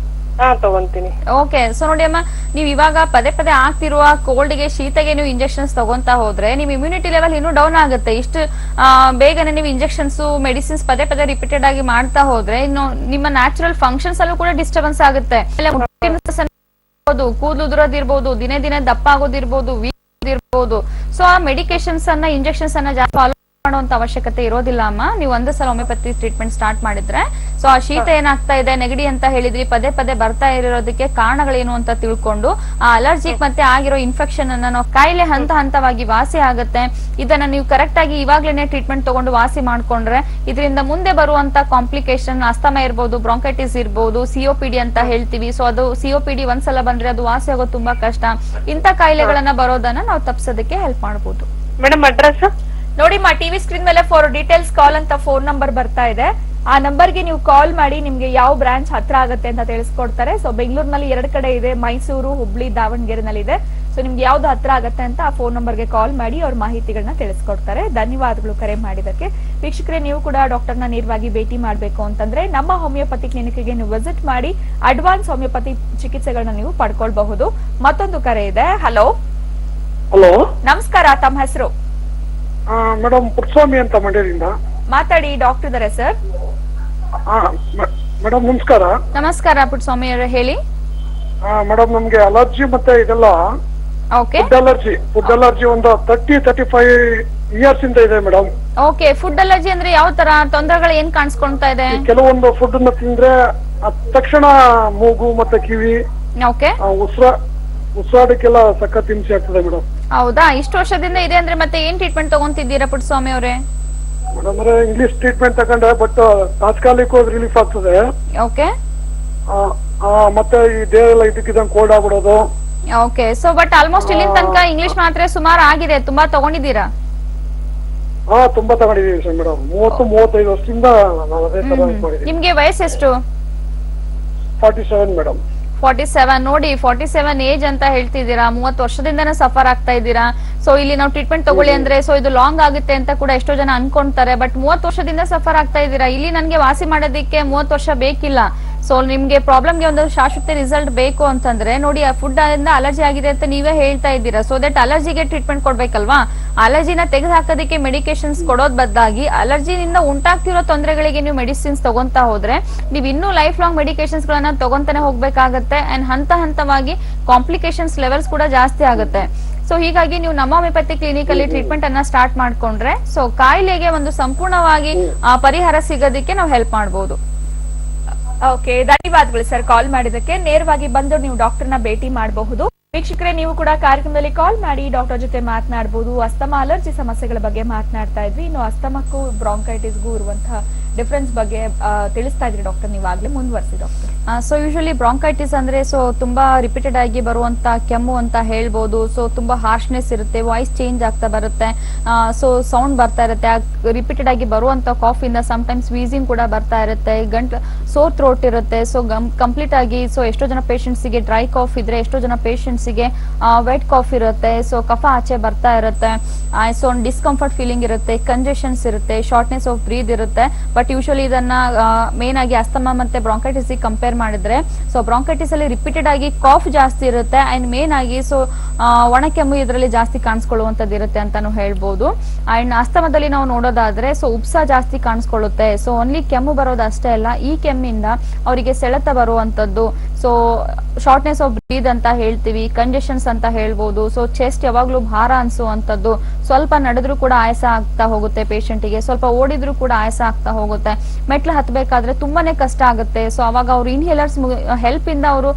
ಹಾ, ತಗೊಂತೀನಿ. ಓಕೆ, ಸೊ ನೋಡಿ ಅಮ್ಮ, ನೀವು ಇವಾಗ ಪದೇ ಪದೇ ಆಗ್ತಿರುವ ಕೋಲ್ಡ್ ಗೆ, ಶೀತಗೆ ನೀವು ಇಂಜೆಕ್ಷನ್ಸ್ ತಗೊಂತಾ ಹೋದ್ರೆ ನಿಮ್ ಇಮ್ಯುನಿಟಿ ಲೆವೆಲ್ ಇನ್ನೂ ಡೌನ್ ಆಗುತ್ತೆ. ಇಷ್ಟು ಬೇಗನೆ ನೀವು ಇಂಜೆಕ್ಷನ್ಸ್, ಮೆಡಿಸಿನ್ಸ್ ಪದೇ ಪದೇ ರಿಪೀಟೆಡ್ ಆಗಿ ಮಾಡ್ತಾ ಹೋದ್ರೆ ಇನ್ನು ನಿಮ್ಮ ನ್ಯಾಚುರಲ್ ಫಂಕ್ಷನ್ಸ್ ಅಲ್ಲೂ ಕೂಡ ಡಿಸ್ಟರ್ಬೆನ್ಸ್ ಆಗುತ್ತೆ. ಕೂದಲು ಉದುರೋದಿರ್ಬೋದು, ದಿನೇ ದಿನೇ ದಪ್ಪ ಆಗೋದಿರ್ಬೋದು, ವೀಕ್ ಇರ್ಬೋದು. ಸೊ ಆ ಮೆಡಿಕೇಶನ್ಸ್ ಅನ್ನ, ಇಂಜೆಕ್ಷನ್ಸ್ ಅನ್ನ ಜಾಸ್ತಿ ಫಾಲೋ ಮಾಡುವಂತ ಅವಶ್ಯಕತೆ ಇರೋದಿಲ್ಲ ಅಮ್ಮ. ನೀವು ಒಂದು ಸಲ ಹೋಮಿಯೋಪತಿ ಟ್ರೀಟ್ಮೆಂಟ್ ಸ್ಟಾರ್ಟ್ ಮಾಡಿದ್ರೆ ಸೊ ಆ ಶೀತ ಏನಾಗ್ತಾ ಇದೆ, ನೆಗಡಿ ಅಂತ ಹೇಳಿದ್ರಿ, ಪದೇ ಪದೇ ಬರ್ತಾ ಇರೋದಕ್ಕೆ ಕಾರಣಗಳೇನು ಅಂತ ತಿಳ್ಕೊಂಡು ಆ ಅಲರ್ಜಿಕ್ ಮತ್ತೆ ಆಗಿರೋ ಇನ್ಫೆಕ್ಷನ್ ಅನ್ನ ನಾವು ಕಾಯಿಲೆ ಹಂತ ಹಂತವಾಗಿ ವಾಸಿ ಆಗುತ್ತೆ. ಇದನ್ನ ನೀವು ಕರೆಕ್ಟ್ ಆಗಿ ಇವಾಗ್ಲೇನೆ ಟ್ರೀಟ್ಮೆಂಟ್ ತಗೊಂಡು ವಾಸಿ ಮಾಡ್ಕೊಂಡ್ರೆ ಇದರಿಂದ ಮುಂದೆ ಬರುವಂತ ಕಾಂಪ್ಲಿಕೇಶನ್, ಅಸ್ತಮ ಇರ್ಬೋದು, ಬ್ರಾಂಕೈಟಿಸ್ ಇರ್ಬೋದು, ಸಿಒಪಿಡಿ ಅಂತ ಹೇಳ್ತೀವಿ. ಸೊ ಅದು ಸಿಒಪಿಡಿ ಒಂದ್ಸಲ ಬಂದ್ರೆ ಅದು ವಾಸಿ ಆಗೋದು ತುಂಬಾ ಕಷ್ಟ. ಇಂತ ಕಾಯಿಲೆಗಳನ್ನ ಬರೋದನ್ನ ನಾವು ತಪ್ಪಿಸೋದಕ್ಕೆ ಹೆಲ್ಪ್ ಮಾಡಬಹುದು. ಮೇಡಮ್, ಅಡ್ರೆಸ್ ನೋಡಿ ಮಾ, ಟಿವಿ ಸ್ಕ್ರೀನ್ ಮೇಲೆ ಫಾರ್ ಡೀಟೇಲ್ಸ್ ಕಾಲ್ ಅಂತ ಫೋನ್ ನಂಬರ್ ಬರ್ತಾ ಇದೆ. ಆ ನಂಬರ್ಗೆ ನೀವು ಕಾಲ್ ಮಾಡಿ ನಿಮ್ಗೆ ಯಾವ ಬ್ರಾಂಚ್ ಹತ್ರ ಆಗುತ್ತೆ ಅಂತ ತಿಳಿಸ್ಕೊಡ್ತಾರೆ. ಸೊ ಬೆಂಗಳೂರಿನಲ್ಲಿ 2 ಕಡೆ ಇದೆ, ಮೈಸೂರು, ಹುಬ್ಳಿ, ದಾವಣಗೆರೆನಲ್ಲಿ ಇದೆ. ಸೊ ನಿಮ್ಗೆ ಯಾವ್ದು ಹತ್ರ ಆಗುತ್ತೆ ಅಂತ ಆ ಫೋನ್ ನಂಬರ್ಗೆ ಕಾಲ್ ಮಾಡಿ ಅವ್ರ ಮಾಹಿತಿಗಳನ್ನ ತಿಳಿಸ್ಕೊಡ್ತಾರೆ. ಧನ್ಯವಾದಗಳು ಕರೆ ಮಾಡಿದಕ್ಕೆ. ವೀಕ್ಷಕರೇ, ನೀವು ಕೂಡ ಡಾಕ್ಟರ್ನ ನೇರವಾಗಿ ಭೇಟಿ ಮಾಡಬೇಕು ಅಂತಂದ್ರೆ ನಮ್ಮ ಹೋಮಿಯೋಪತಿ ಕ್ಲಿನಿಕ್ಗೆ ನೀವು ವಿಸಿಟ್ ಮಾಡಿ ಅಡ್ವಾನ್ಸ್ ಹೋಮಿಯೋಪತಿ ಚಿಕಿತ್ಸೆಗಳನ್ನ ನೀವು ಪಡ್ಕೊಳ್ಬಹುದು. ಮತ್ತೊಂದು ಕರೆ ಇದೆ. ಹಲೋ ಹಲೋ, ನಮಸ್ಕಾರ, ತಮ್ಮ ಹೆಸರು? ಮೇಡಮ್ ಪುಟ್ಸ್ವಾಮಿ ಅಂತ ಮಂಡ್ಯದಿಂದ. ಮಾತಾಡಿ, ಡಾಕ್ಟರ್ ಇದಾರೆ ಸರ್. ಮೇಡಮ್ ನಮಸ್ಕಾರ. ನಮಸ್ಕಾರ ಪುಟ್ಟಸ್ವಾಮಿ ಅವರೇ, ಹೇಳಿ. ಮೇಡಮ್, ನಮ್ಗೆ ಅಲರ್ಜಿ ಮತ್ತೆ ಇದೆಲ್ಲ ಓಕೆ, ಫುಡ್ ಅಲರ್ಜಿ ಒಂದು 30-35 years ಇಂದ ಇದೆ ಮೇಡಮ್. ಓಕೆ, ಫುಡ್ ಅಲರ್ಜಿ ಅಂದ್ರೆ ಯಾವ ತರ ತೊಂದರೆಗಳು ಏನ್ ಕಾಣಿಸ್ಕೊಳ್ತಾ ಇದೆ? ಕೆಲವೊಂದು ಫುಡ್ ಅನ್ನ ತಿಂದ್ರೆ ತಕ್ಷಣ ಮೂಗು ಮತ್ತೆ ಕಿವಿ, ಓಕೆ, ಉಸಿರಾಡಕ್ಕೆಲ್ಲ ಸಖತ್ ಹಿಂಸೆ ಆಗ್ತದೆ ಮೇಡಮ್. ಹೌದಾ? ಇಷ್ಟು ವರ್ಷದಿಂದ ಇದೆ ಅಂದ್ರೆ ಮತ್ತೆ ಏನ್ ಟ್ರೀಟ್ಮೆಂಟ್ ತಗೊಂತಿದ್ದೀರಾ ಪುಟ್ಟಸ್ವಾಮಿ ಅವರೇ? ಮೇಡಮ್, ಇಂಗ್ಲಿಷ್ ಟ್ರೀಟ್ಮೆಂಟ್ ತಗೊಂಡೆ, ಬಟ್ ತಾತ್ಕಾಲಿಕ ರಿಲೀಫ್ ಆಗ್ತದೆ. ಓಕೆ, ಮತ್ತೆ ಈ ದೇಹೆಲ್ಲ ಇದಕ್ಕಿದಂಗ್ ಕೋಲ್ಡ್ ಆಗ್ಬಿಡೋದು. ಓಕೆ, ಸೊ ಬಟ್ ಆಲ್ಮೋಸ್ಟ್ ಇಲ್ಲಿನ ತನಕ ಇಂಗ್ಲಿಷ್ ಮಾತ್ರೆ ಸುಮಾರು ಆಗಿದೆ, ತುಂಬಾ ತಗೊಂಡಿದ್ದೀರಾ? ತುಂಬಾ ತಗೊಂಡಿದೀವಿ ಮೇಡಮ್. 30-35 ವರ್ಷದಿಂದ ನಾವು ಅದೇ ತರ ಮಾಡಿದೀವಿ. ನಿಮ್ಗೆ ವಯಸ್ಸೆಷ್ಟು? 47 ಮೇಡಮ್. 47. ನೋಡಿ, 47 ಏಜ್ ಅಂತ ಹೇಳ್ತಿದ್ದೀರಾ, 30 ವರ್ಷದಿಂದನೇ ಸಫರ್ ಆಗ್ತಾ ಇದ್ದೀರಾ. ಸೊ ಇಲ್ಲಿ ನಾವು ಟ್ರೀಟ್ಮೆಂಟ್ ತಗೊಳ್ಳಿ ಅಂದ್ರೆ ಸೊ ಇದು ಲಾಂಗ್ ಆಗುತ್ತೆ ಅಂತ ಕೂಡ ಎಷ್ಟೋ ಜನ ಅನ್ಕೊಂತಾರೆ. ಬಟ್ 30 ವರ್ಷದಿಂದ ಸಫರ್ ಆಗ್ತಾ ಇದ್ದೀರಾ. ಇಲ್ಲಿ ನನ್ಗೆ ವಾಸಿ ಮಾಡೋದಕ್ಕೆ 30 ವರ್ಷ ಬೇಕಿಲ್ಲ. ಸೊ ನಿಮ್ಗೆ ಪ್ರಾಬ್ಲಮ್ಗೆ ಒಂದು ಶಾಶ್ವತ ರಿಸಲ್ಟ್ ಬೇಕು ಅಂತಂದ್ರೆ ನೋಡಿ, ಆ ಫುಡ್ ಇಂದ ಅಲರ್ಜಿ ಆಗಿದೆ ಅಂತ ನೀವೇ ಹೇಳ್ತಾ ಇದ್ದೀರಾ. ಸೊ ದಟ್ ಅಲರ್ಜಿಗೆ ಟ್ರೀಟ್ಮೆಂಟ್ ಕೊಡ್ಬೇಕಲ್ವಾ? ಅಲರ್ಜಿನ ತೆಗೆದು ಹಾಕೋದಕ್ಕೆ ಮೆಡಿಕೇಶನ್ಸ್ ಕೊಡೋದ್ ಬದಲಾಗಿ ಅಲರ್ಜಿನಿಂದ ಉಂಟಾಗ್ತಿರೋ ತೊಂದರೆಗಳಿಗೆ ನೀವು ಮೆಡಿಸಿನ್ಸ್ ತಗೊಂತಾ ಹೋದ್ರೆ ನೀವು ಇನ್ನೂ ಲೈಫ್ ಲಾಂಗ್ ಮೆಡಿಕೇಶನ್ಸ್ ಗಳನ್ನ ತಗೊಂತಾನೆ ಹೋಗ್ಬೇಕಾಗತ್ತೆ. ಅಂಡ್ ಹಂತ ಹಂತವಾಗಿ ಕಾಂಪ್ಲಿಕೇಶನ್ಸ್ ಲೆವೆಲ್ಸ್ ಕೂಡ ಜಾಸ್ತಿ ಆಗುತ್ತೆ. ಸೊ ಹೀಗಾಗಿ ನೀವು ನಮ್ಮ ಹೋಮಿಯೋಪತಿ ಕ್ಲಿನಿಕ್ ಅಲ್ಲಿ ಟ್ರೀಟ್ಮೆಂಟ್ ಅನ್ನ ಸ್ಟಾರ್ಟ್ ಮಾಡ್ಕೊಂಡ್ರೆ ಸೊ ಕಾಯಿಲೆಗೆ ಒಂದು ಸಂಪೂರ್ಣವಾಗಿ ಪರಿಹಾರ ಸಿಗೋದಕ್ಕೆ ನಾವು ಹೆಲ್ಪ್ ಮಾಡಬಹುದು. ಓಕೆ, ಧನ್ಯವಾದಗಳು ಸರ್ ಕಾಲ್ ಮಾಡಿದಕ್ಕೆ. ನೇರವಾಗಿ ಬಂದು ನೀವು ಡಾಕ್ಟರ್ನ ಭೇಟಿ ಮಾಡಬಹುದು. ವೀಕ್ಷಕರೇ, ನೀವು ಕೂಡ ಕಾರ್ಯಕ್ರಮದಲ್ಲಿ ಕಾಲ್ ಮಾಡಿ ಡಾಕ್ಟರ್ ಜೊತೆ ಮಾತನಾಡಬಹುದು. ಅಸ್ತಮಾ ಅಲರ್ಜಿ ಸಮಸ್ಯೆಗಳ ಬಗ್ಗೆ ಮಾತನಾಡ್ತಾ ಇದ್ವಿ. ಇನ್ನು ಅಸ್ತಮಕ್ಕೂ ಬ್ರಾಂಕೈಟಿಸ್ಗೂ ಇರುವಂತಹ ಡಿಫರೆನ್ಸ್ ಬಗ್ಗೆ ತಿಳಿಸ್ತಾ ಇದ್ರಿ ಡಾಕ್ಟರ್, ನೀವಾಗ್ಲೇ ಮುಂದುವರಿಸಿ ಡಾಕ್ಟರ್. ಸೊ ಯೂಶಲಿ ಬ್ರಾಂಕೈಟಿಸ್ ಅಂದ್ರೆ ಸೊ ತುಂಬಾ ರಿಪೀಟೆಡ್ ಆಗಿ ಬರುವಂತ ಕೆಮ್ಮು ಅಂತ ಹೇಳ್ಬೋದು. ಸೊ ತುಂಬಾ ಹಾರ್ಶ್ನೆಸ್ ಇರುತ್ತೆ, ವಾಯ್ಸ್ ಚೇಂಜ್ ಆಗ್ತಾ ಬರುತ್ತೆ, ಸೊ ಸೌಂಡ್ ಬರ್ತಾ ಇರುತ್ತೆ. ರಿಪೀಟೆಡ್ ಆಗಿ ಬರುವಂತ ಕಾಫ್ ಇಂದ ಸಮಟೈಮ್ಸ್ ವೀಸಿಂಗ್ ಕೂಡ ಬರ್ತಾ ಇರುತ್ತೆ, ಗಂಟ್ಲು ಸೋರ್ ಥ್ರೋಟ್ ಇರುತ್ತೆ. ಸೊ ಕಂಪ್ಲೀಟ್ ಆಗಿ ಸೊ ಎಷ್ಟೋ ಜನ ಪೇಷಂಟ್ಸ್ ಗೆ ಡ್ರೈ ಕಾಫ್ ಇದ್ರೆ, ಎಷ್ಟೋ ಜನ ಪೇಷಂಟ್ಸ್ ಗೆ ವೆಟ್ ಕಾಫ್ ಇರುತ್ತೆ. ಸೊ ಕಫ ಆಚೆ ಬರ್ತಾ ಇರುತ್ತೆ, ಸೊ ಒಂದು ಡಿಸ್ಕಂಫರ್ಟ್ ಫೀಲಿಂಗ್ ಇರುತ್ತೆ, ಕಂಜೆಷನ್ಸ್ ಇರುತ್ತೆ, ಶಾರ್ಟ್ನೆಸ್ ಆಫ್ ಬ್ರೀತ್ ಇರುತ್ತೆ. ಬಟ್ ಯೂಶಲಿ ಇದನ್ನ ಮೇನ್ ಆಗಿ ಅಸ್ತಮಾ ಮತ್ತೆ ಬ್ರಾಂಕೈಟಿಸ್ ಕಂಪೇರ್ ಮಾಡಿದ್ರೆ ಸೊ ಬ್ರಾಂಕೈಟಿಸ್ ಅಲ್ಲಿ ರಿಪೀಟೆಡ್ ಆಗಿ ಕಾಫ್ ಜಾಸ್ತಿ ಇರುತ್ತೆ ಅಂಡ್ ಮೇನ್ ಆಗಿ ಸೊ ಒಣ ಕೆಮ್ಮು ಇದರಲ್ಲಿ ಜಾಸ್ತಿ ಕಾಣಿಸ್ಕೊಳ್ಳುವಂತದ್ದು ಇರುತ್ತೆ ಅಂತಾನು ಹೇಳ್ಬೋದು. ಅಂಡ್ ಅಸ್ತಮದಲ್ಲಿ ನಾವು ನೋಡೋದಾದ್ರೆ ಸೊ ಉಪ್ಸ ಜಾಸ್ತಿ ಕಾಣಿಸ್ಕೊಳ್ಳುತ್ತೆ. ಸೊ ಓನ್ಲಿ ಕೆಮ್ಮು ಬರೋದು ಅಷ್ಟೇ ಅಲ್ಲ, ಈ ಕೆಮ್ಮಿಂದ ಅವರಿಗೆ ಸೆಳೆತ ಬರುವಂತದ್ದು, ಸೊ ಶಾರ್ಟ್ನೆಸ್ ಆಫ್ ಬ್ರೀತ್ ಅಂತ ಹೇಳ್ತೀವಿ, ಕಂಜೆಷನ್ಸ್ ಅಂತ ಹೇಳ್ಬೋದು. ಸೊ ಚೆಸ್ಟ್ ಯಾವಾಗ್ಲೂ ಭಾರ ಅನ್ಸುವಂತದ್ದು, ಸ್ವಲ್ಪ ನಡೆದ್ರು ಕೂಡ ಆಯಾಸ ಆಗ್ತಾ ಹೋಗುತ್ತೆ ಪೇಷಂಟಿಗೆ, ಸ್ವಲ್ಪ ಓಡಿದ್ರು ಕೂಡ ಆಯಾಸ ಆಗ್ತಾ ಹೋಗುತ್ತೆ, ಮೆಟ್ಲು ಹತ್ಬೇಕಾದ್ರೆ ತುಂಬಾನೇ ಕಷ್ಟ ಆಗುತ್ತೆ. ಸೊ ಅವಾಗ ಅವ್ರು ಇನ್ಹೇಲರ್ಸ್ ಹೆಲ್ಪ್ ಇಂದ ಅವರು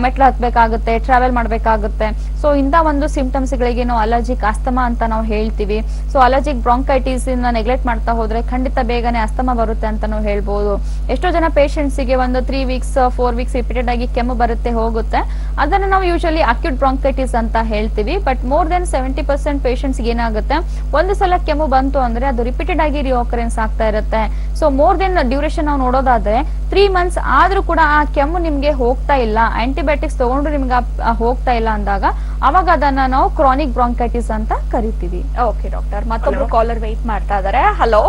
ಮೆಟ್ಲು ಹತ್ಬೇಕಾಗುತ್ತೆ, ಟ್ರಾವೆಲ್ ಮಾಡ್ಬೇಕಾಗುತ್ತೆ. ಸೊ ಇಂತ ಒಂದು ಸಿಂಪ್ಟಮ್ಸ್ ಗಳಿಗೆ ನಾವು ಅಲರ್ಜಿಕ್ ಅಸ್ತಮಾ ಅಂತ ನಾವು ಹೇಳ್ತೀವಿ. ಸೊ ಅಲರ್ಜಿಕ್ ಬ್ರಾಂಕೈಟಿಸ್ ಇಂದ ನೆಗ್ಲೆಕ್ಟ್ ಮಾಡ್ತಾ ಹೋದ್ರೆ ಖಂಡಿತ ಬೇಗನೆ ಅಸ್ತಮಾ ಬರುತ್ತೆ ಅಂತ ನಾವು ಹೇಳ್ಬೋದು. ಎಷ್ಟೋ ಜನ ಪೇಷಂಟ್ಸ್ ಗೆ ಒಂದು 3 weeks 4 weeks ರಿಪೀಟೆಡ್ ಆಗಿ ಕೆಮ್ಮು ಬರುತ್ತೆ ಹೋಗುತ್ತೆ, ಅದನ್ನ ನಾವು ಯೂಶಲಿ ಅಕ್ಯೂಟ್ ಬ್ರಾಂಕೈಟಿಸ್ ಅಂತ ಹೇಳ್ತೀವಿ. ಬಟ್ ಮೋರ್ ದೆನ್ 70% ಪೇಷಂಟ್ಸ್ ಏನಾಗುತ್ತೆ, ಒಂದು ಸಲ ಕೆಮ್ಮು ಬಂತು ಅಂದ್ರೆ ಅದು ರಿಪೀಟೆಡ್ ಆಗಿ ರಿಓಕರೆನ್ಸ್ ಆಗ್ತಾ ಇರುತ್ತೆ. ಸೊ ಮೋರ್ ದೆನ್ ಡ್ಯೂರೇಷನ್ ನಾವು ನೋಡೋದಾದ್ರೆ 3 months ಆದ್ರೂ ಕೂಡ ಆ ಕೆಮ್ಮು ನಿಮ್ಗೆ ಹೋಗ್ತಾ ಇಲ್ಲ, ಆಂಟಿಬಯೋಟಿಕ್ಸ್ ತಗೊಂಡ್ರು ನಿಮ್ಗೆ ಹೋಗ್ತಾ ಇಲ್ಲ ಅಂದಾಗ ಅವಾಗ ಅದನ್ನ ನಾವು ಕ್ರಾನಿಕ್ ಬ್ರಾಂಕೈಟಿಸ್ ಅಂತ ಕರಿತೀವಿ. ಓಕೆ ಡಾಕ್ಟರ್, ಮತ್ತೊಬ್ರು ಕಾಲರ್ ವೆಯ್ಟ್ ಮಾಡ್ತಾ ಇದಾರೆ. ಹಲೋ,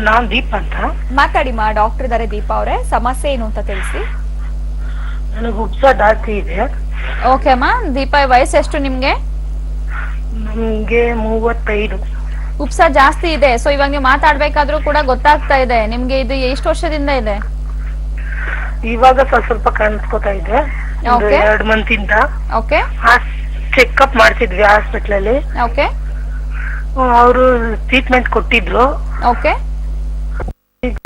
ನಾನ್ ದೀಪ ಅಂತ ಮಾತಾಡಿ ಮಾ. ಡಾಕ್ಟರ್ ಇದಾರೆ ದೀಪಾ ಅವರೇ, ಸಮಸ್ಯೆ ಏನು ಅಂತ ತಿಳಿಸಿ. ನನಗೆ ಉಪ್ಸ ಜಾಸ್ತಿ ಇದೆ. ಓಕೆ ಅಮ್ಮ, ದೀಪಾ ವಯಸ್ಸು ಎಷ್ಟು ನಿಮ್ಗೆ? ನಮ್ಗೆ 35. ಉಪ್ಸ ಜಾಸ್ತಿ ಇದೆ. ಸೊ ಇವಾಗ ನೀವು ಮಾತಾಡ್ಬೇಕಾದ್ರೂ ಕೂಡ ಗೊತ್ತಾಗ್ತಾ ಇದೆ ನಿಮ್ಗೆ. ಇದು ಎಷ್ಟು ವರ್ಷದಿಂದ ಇದೆ? ಇವಾಗ ಸ್ವಲ್ಪ ಕಾಣಿಸ್ಕೊತಾ ಇದೆ, 2 month ಇಂದ. ಓಕೆ, ಚೆಕ್ಅಪ್ ಮಾಡ್ತಿದ್ವಿ ಹಾಸ್ಪಿಟಲ್ ಅಲ್ಲಿ. ಓಕೆ, ಅವರು ಟ್ರೀಟ್ಮೆಂಟ್ ಕೊಟ್ಟಿದ್ರು. ಓಕೆ, ಈಗ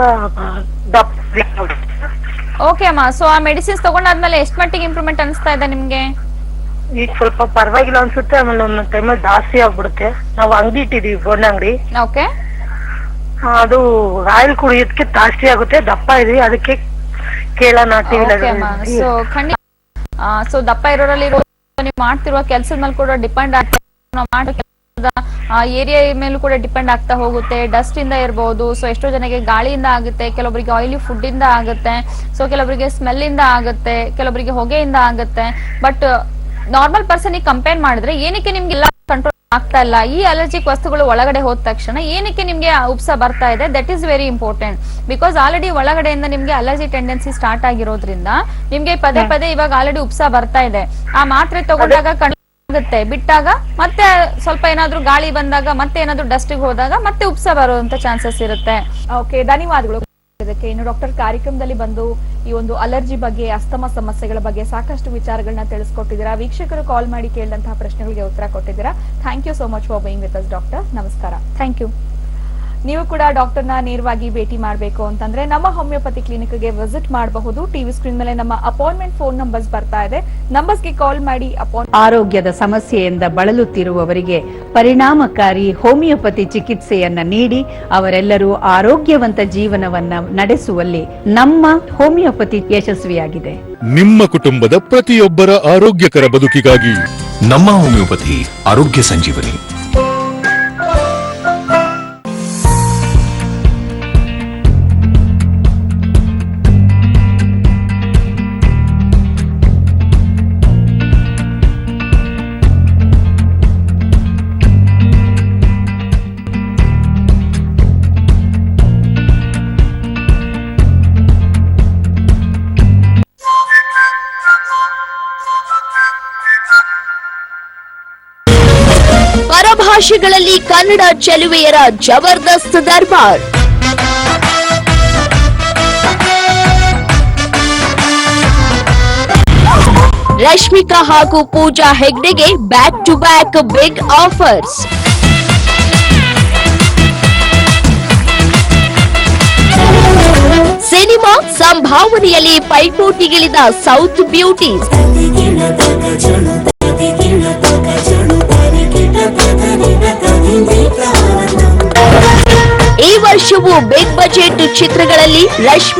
ಓಕೆ ಅಮ್ಮ. ಸೊ ಆ ಮೆಡಿಸಿನ್ಸ್ ತಗೊಂಡಾದ್ಮೇಲೆ ಎಷ್ಟು ಮಟ್ಟಿಗೆ ಇಂಪ್ರೂವ್ಮೆಂಟ್ ಅನಿಸ್ತಾ ಇದೆ ನಿಮ್ಗೆ? ಈಗ ಸ್ವಲ್ಪ ಪರವಾಗಿಲ್ಲ ಅನ್ಸುತ್ತೆ, ಆಮೇಲೆ ಒಂದೊಂದ್ ಟೈಮಲ್ಲಿ ಜಾಸ್ತಿ ಆಗ್ಬಿಡುತ್ತೆ. ನಾವು ಅಂಗಡಿ ಇಟ್ಟಿದೀವಿ, ಬಣ್ಣ ಅಂಗಡಿ. ಓಕೆ, ಅದು ಆಯಿಲ್ ಕುಡಿಯೋದಕ್ಕೆ ಜಾಸ್ತಿ ಆಗುತ್ತೆ, ದಪ್ಪ ಇದೀವಿ, ಅದಕ್ಕೆ ಕೇಳೋಣ ಸೊ ಖಂಡಿತ. ಸೊ ದಪ್ಪ ಇರೋರಲ್ಲಿ ನೀವು ಮಾಡ್ತಿರುವ ಕೆಲಸದ ಮೇಲೆ ಕೂಡ ಡಿಪೆಂಡ್ ಆಗ್ತದೆ, ಏರಿಯಾ ಮೇಲೂ ಕೂಡ ಡಿಪೆಂಡ್ ಆಗ್ತಾ ಹೋಗುತ್ತೆ. ಡಸ್ಟ್ ಇಂದ ಇರಬಹುದು, ಸೊ ಎಷ್ಟೋ ಜನಕ್ಕೆ ಗಾಳಿಯಿಂದ ಆಗುತ್ತೆ, ಕೆಲವೊಬ್ಬರಿಗೆ ಆಯಿಲಿ ಫುಡ್ ಇಂದ ಆಗುತ್ತೆ, ಸೊ ಕೆಲವೊಬ್ಬರಿಗೆ ಸ್ಮೆಲ್ ಇಂದ ಆಗುತ್ತೆ, ಕೆಲವೊಬ್ಬರಿಗೆ ಹೊಗೆಯಿಂದ ಆಗುತ್ತೆ. ಬಟ್ ನಾರ್ಮಲ್ ಪರ್ಸನ್ ಕಂಪೇರ್ ಮಾಡಿದ್ರೆ ಏನಕ್ಕೆ ನಿಮ್ಗೆ ಎಲ್ಲ ಕಂಟ್ರೋಲ್ ಆಗ್ತಾ ಇಲ್ಲ, ಈ ಅಲರ್ಜಿಕ್ ವಸ್ತುಗಳು ಒಳಗಡೆ ಹೋದ ತಕ್ಷಣ ಏನಕ್ಕೆ ನಿಮ್ಗೆ ಉಪ್ಸ ಬರ್ತಾ ಇದೆ, that is very important. Because already ಒಳಗಡೆಯಿಂದ ನಿಮ್ಗೆ ಅಲರ್ಜಿ ಟೆಂಡೆನ್ಸಿ ಸ್ಟಾರ್ಟ್ ಆಗಿರೋದ್ರಿಂದ ನಿಮ್ಗೆ ಪದೇ ಪದೇ ಇವಾಗ ಆಲ್ರೆಡಿ ಉಪ್ಸ ಬರ್ತಾ ಇದೆ. ಆ ಮಾತ್ರೆ ತಗೊಂಡಾಗ ಆಗುತ್ತೆ, ಬಿಟ್ಟಾಗ ಮತ್ತೆ ಸ್ವಲ್ಪ ಏನಾದ್ರೂ ಗಾಳಿ ಬಂದಾಗ, ಮತ್ತೆ ಏನಾದ್ರೂ ಡಸ್ಟಿಗೆ ಹೋದಾಗ ಮತ್ತೆ ಉಪ್ಸ ಬರುವಂತ ಚಾನ್ಸಸ್ ಇರುತ್ತೆ. ಓಕೆ, ಧನ್ಯವಾದಗಳು. ಇದಕ್ಕೆ ಇನ್ನು ಡಾಕ್ಟರ್ ಕಾರ್ಯಕ್ರಮದಲ್ಲಿ ಬಂದು ಈ ಒಂದು ಅಲರ್ಜಿ ಬಗ್ಗೆ, ಅಸ್ತಮಾ ಸಮಸ್ಯೆಗಳ ಬಗ್ಗೆ ಸಾಕಷ್ಟು ವಿಚಾರಗಳನ್ನ ತಿಳಿಸ್ಕೊಟ್ಟಿದ್ದೀರಾ. ವೀಕ್ಷಕರು ಕಾಲ್ ಮಾಡಿ ಕೇಳಿದಂತಹ ಪ್ರಶ್ನೆಗಳಿಗೆ ಉತ್ತರ ಕೊಟ್ಟಿದ್ದೀರಾ. Thank you so much for being with us doctor. ನಮಸ್ಕಾರ. Thank you. ನೀವು ಕೂಡ ಡಾಕ್ಟರ್ನ ನೇರವಾಗಿ ಭೇಟಿ ಮಾಡಬೇಕು ಅಂತಂದ್ರೆ ನಮ್ಮ ಹೋಮಿಯೋಪತಿ ಕ್ಲಿನಿಕ್ಗೆ ವಿಸಿಟ್ ಮಾಡಬಹುದು. ಟಿವಿ ಸ್ಕ್ರೀನ್ ಮೇಲೆ ನಮ್ಮ ಅಪಾಯಿಂಟ್ಮೆಂಟ್ ಫೋನ್ ನಂಬರ್ಸ್ ಬರ್ತಾ ಇದೆ, ನಂಬರ್ಸ್ಗೆ ಕಾಲ್ ಮಾಡಿ ಆರೋಗ್ಯದ ಸಮಸ್ಯೆಯಿಂದ ಬಳಲುತ್ತಿರುವವರಿಗೆ ಪರಿಣಾಮಕಾರಿ ಹೋಮಿಯೋಪತಿ ಚಿಕಿತ್ಸೆಯನ್ನ ನೀಡಿ ಅವರೆಲ್ಲರೂ ಆರೋಗ್ಯವಂತ ಜೀವನವನ್ನ ನಡೆಸುವಲ್ಲಿ ನಮ್ಮ ಹೋಮಿಯೋಪತಿ ಯಶಸ್ವಿಯಾಗಿದೆ. ನಿಮ್ಮ ಕುಟುಂಬದ ಪ್ರತಿಯೊಬ್ಬರ ಆರೋಗ್ಯಕರ ಬದುಕಿಗಾಗಿ ನಮ್ಮ ಹೋಮಿಯೋಪತಿ ಆರೋಗ್ಯ ಸಂಜೀವನಿ. ಪರಭಾಷೆಗಳಲ್ಲಿ ಕನ್ನಡ ಚೆಲುವೆಯರ ಜಬರ್ದಸ್ತ್ ದರ್ಬಾರ್. ರಶ್ಮಿಕಾ ಹಾಗೂ ಪೂಜಾ ಹೆಗ್ಡೆಗೆ back to back big offers. Cinema ಸಂಭಾವನೆಯಲ್ಲಿ ಪೈಪೋಟಿಗಿಳಿದ ಸೌತ್ ಬ್ಯೂಟೀಸ್. ಈ ವರ್ಷವೂ ಬಿಗ್ ಬಜೆಟ್ ಚಿತ್ರಗಳಲ್ಲಿ ರಶ್ಮಿ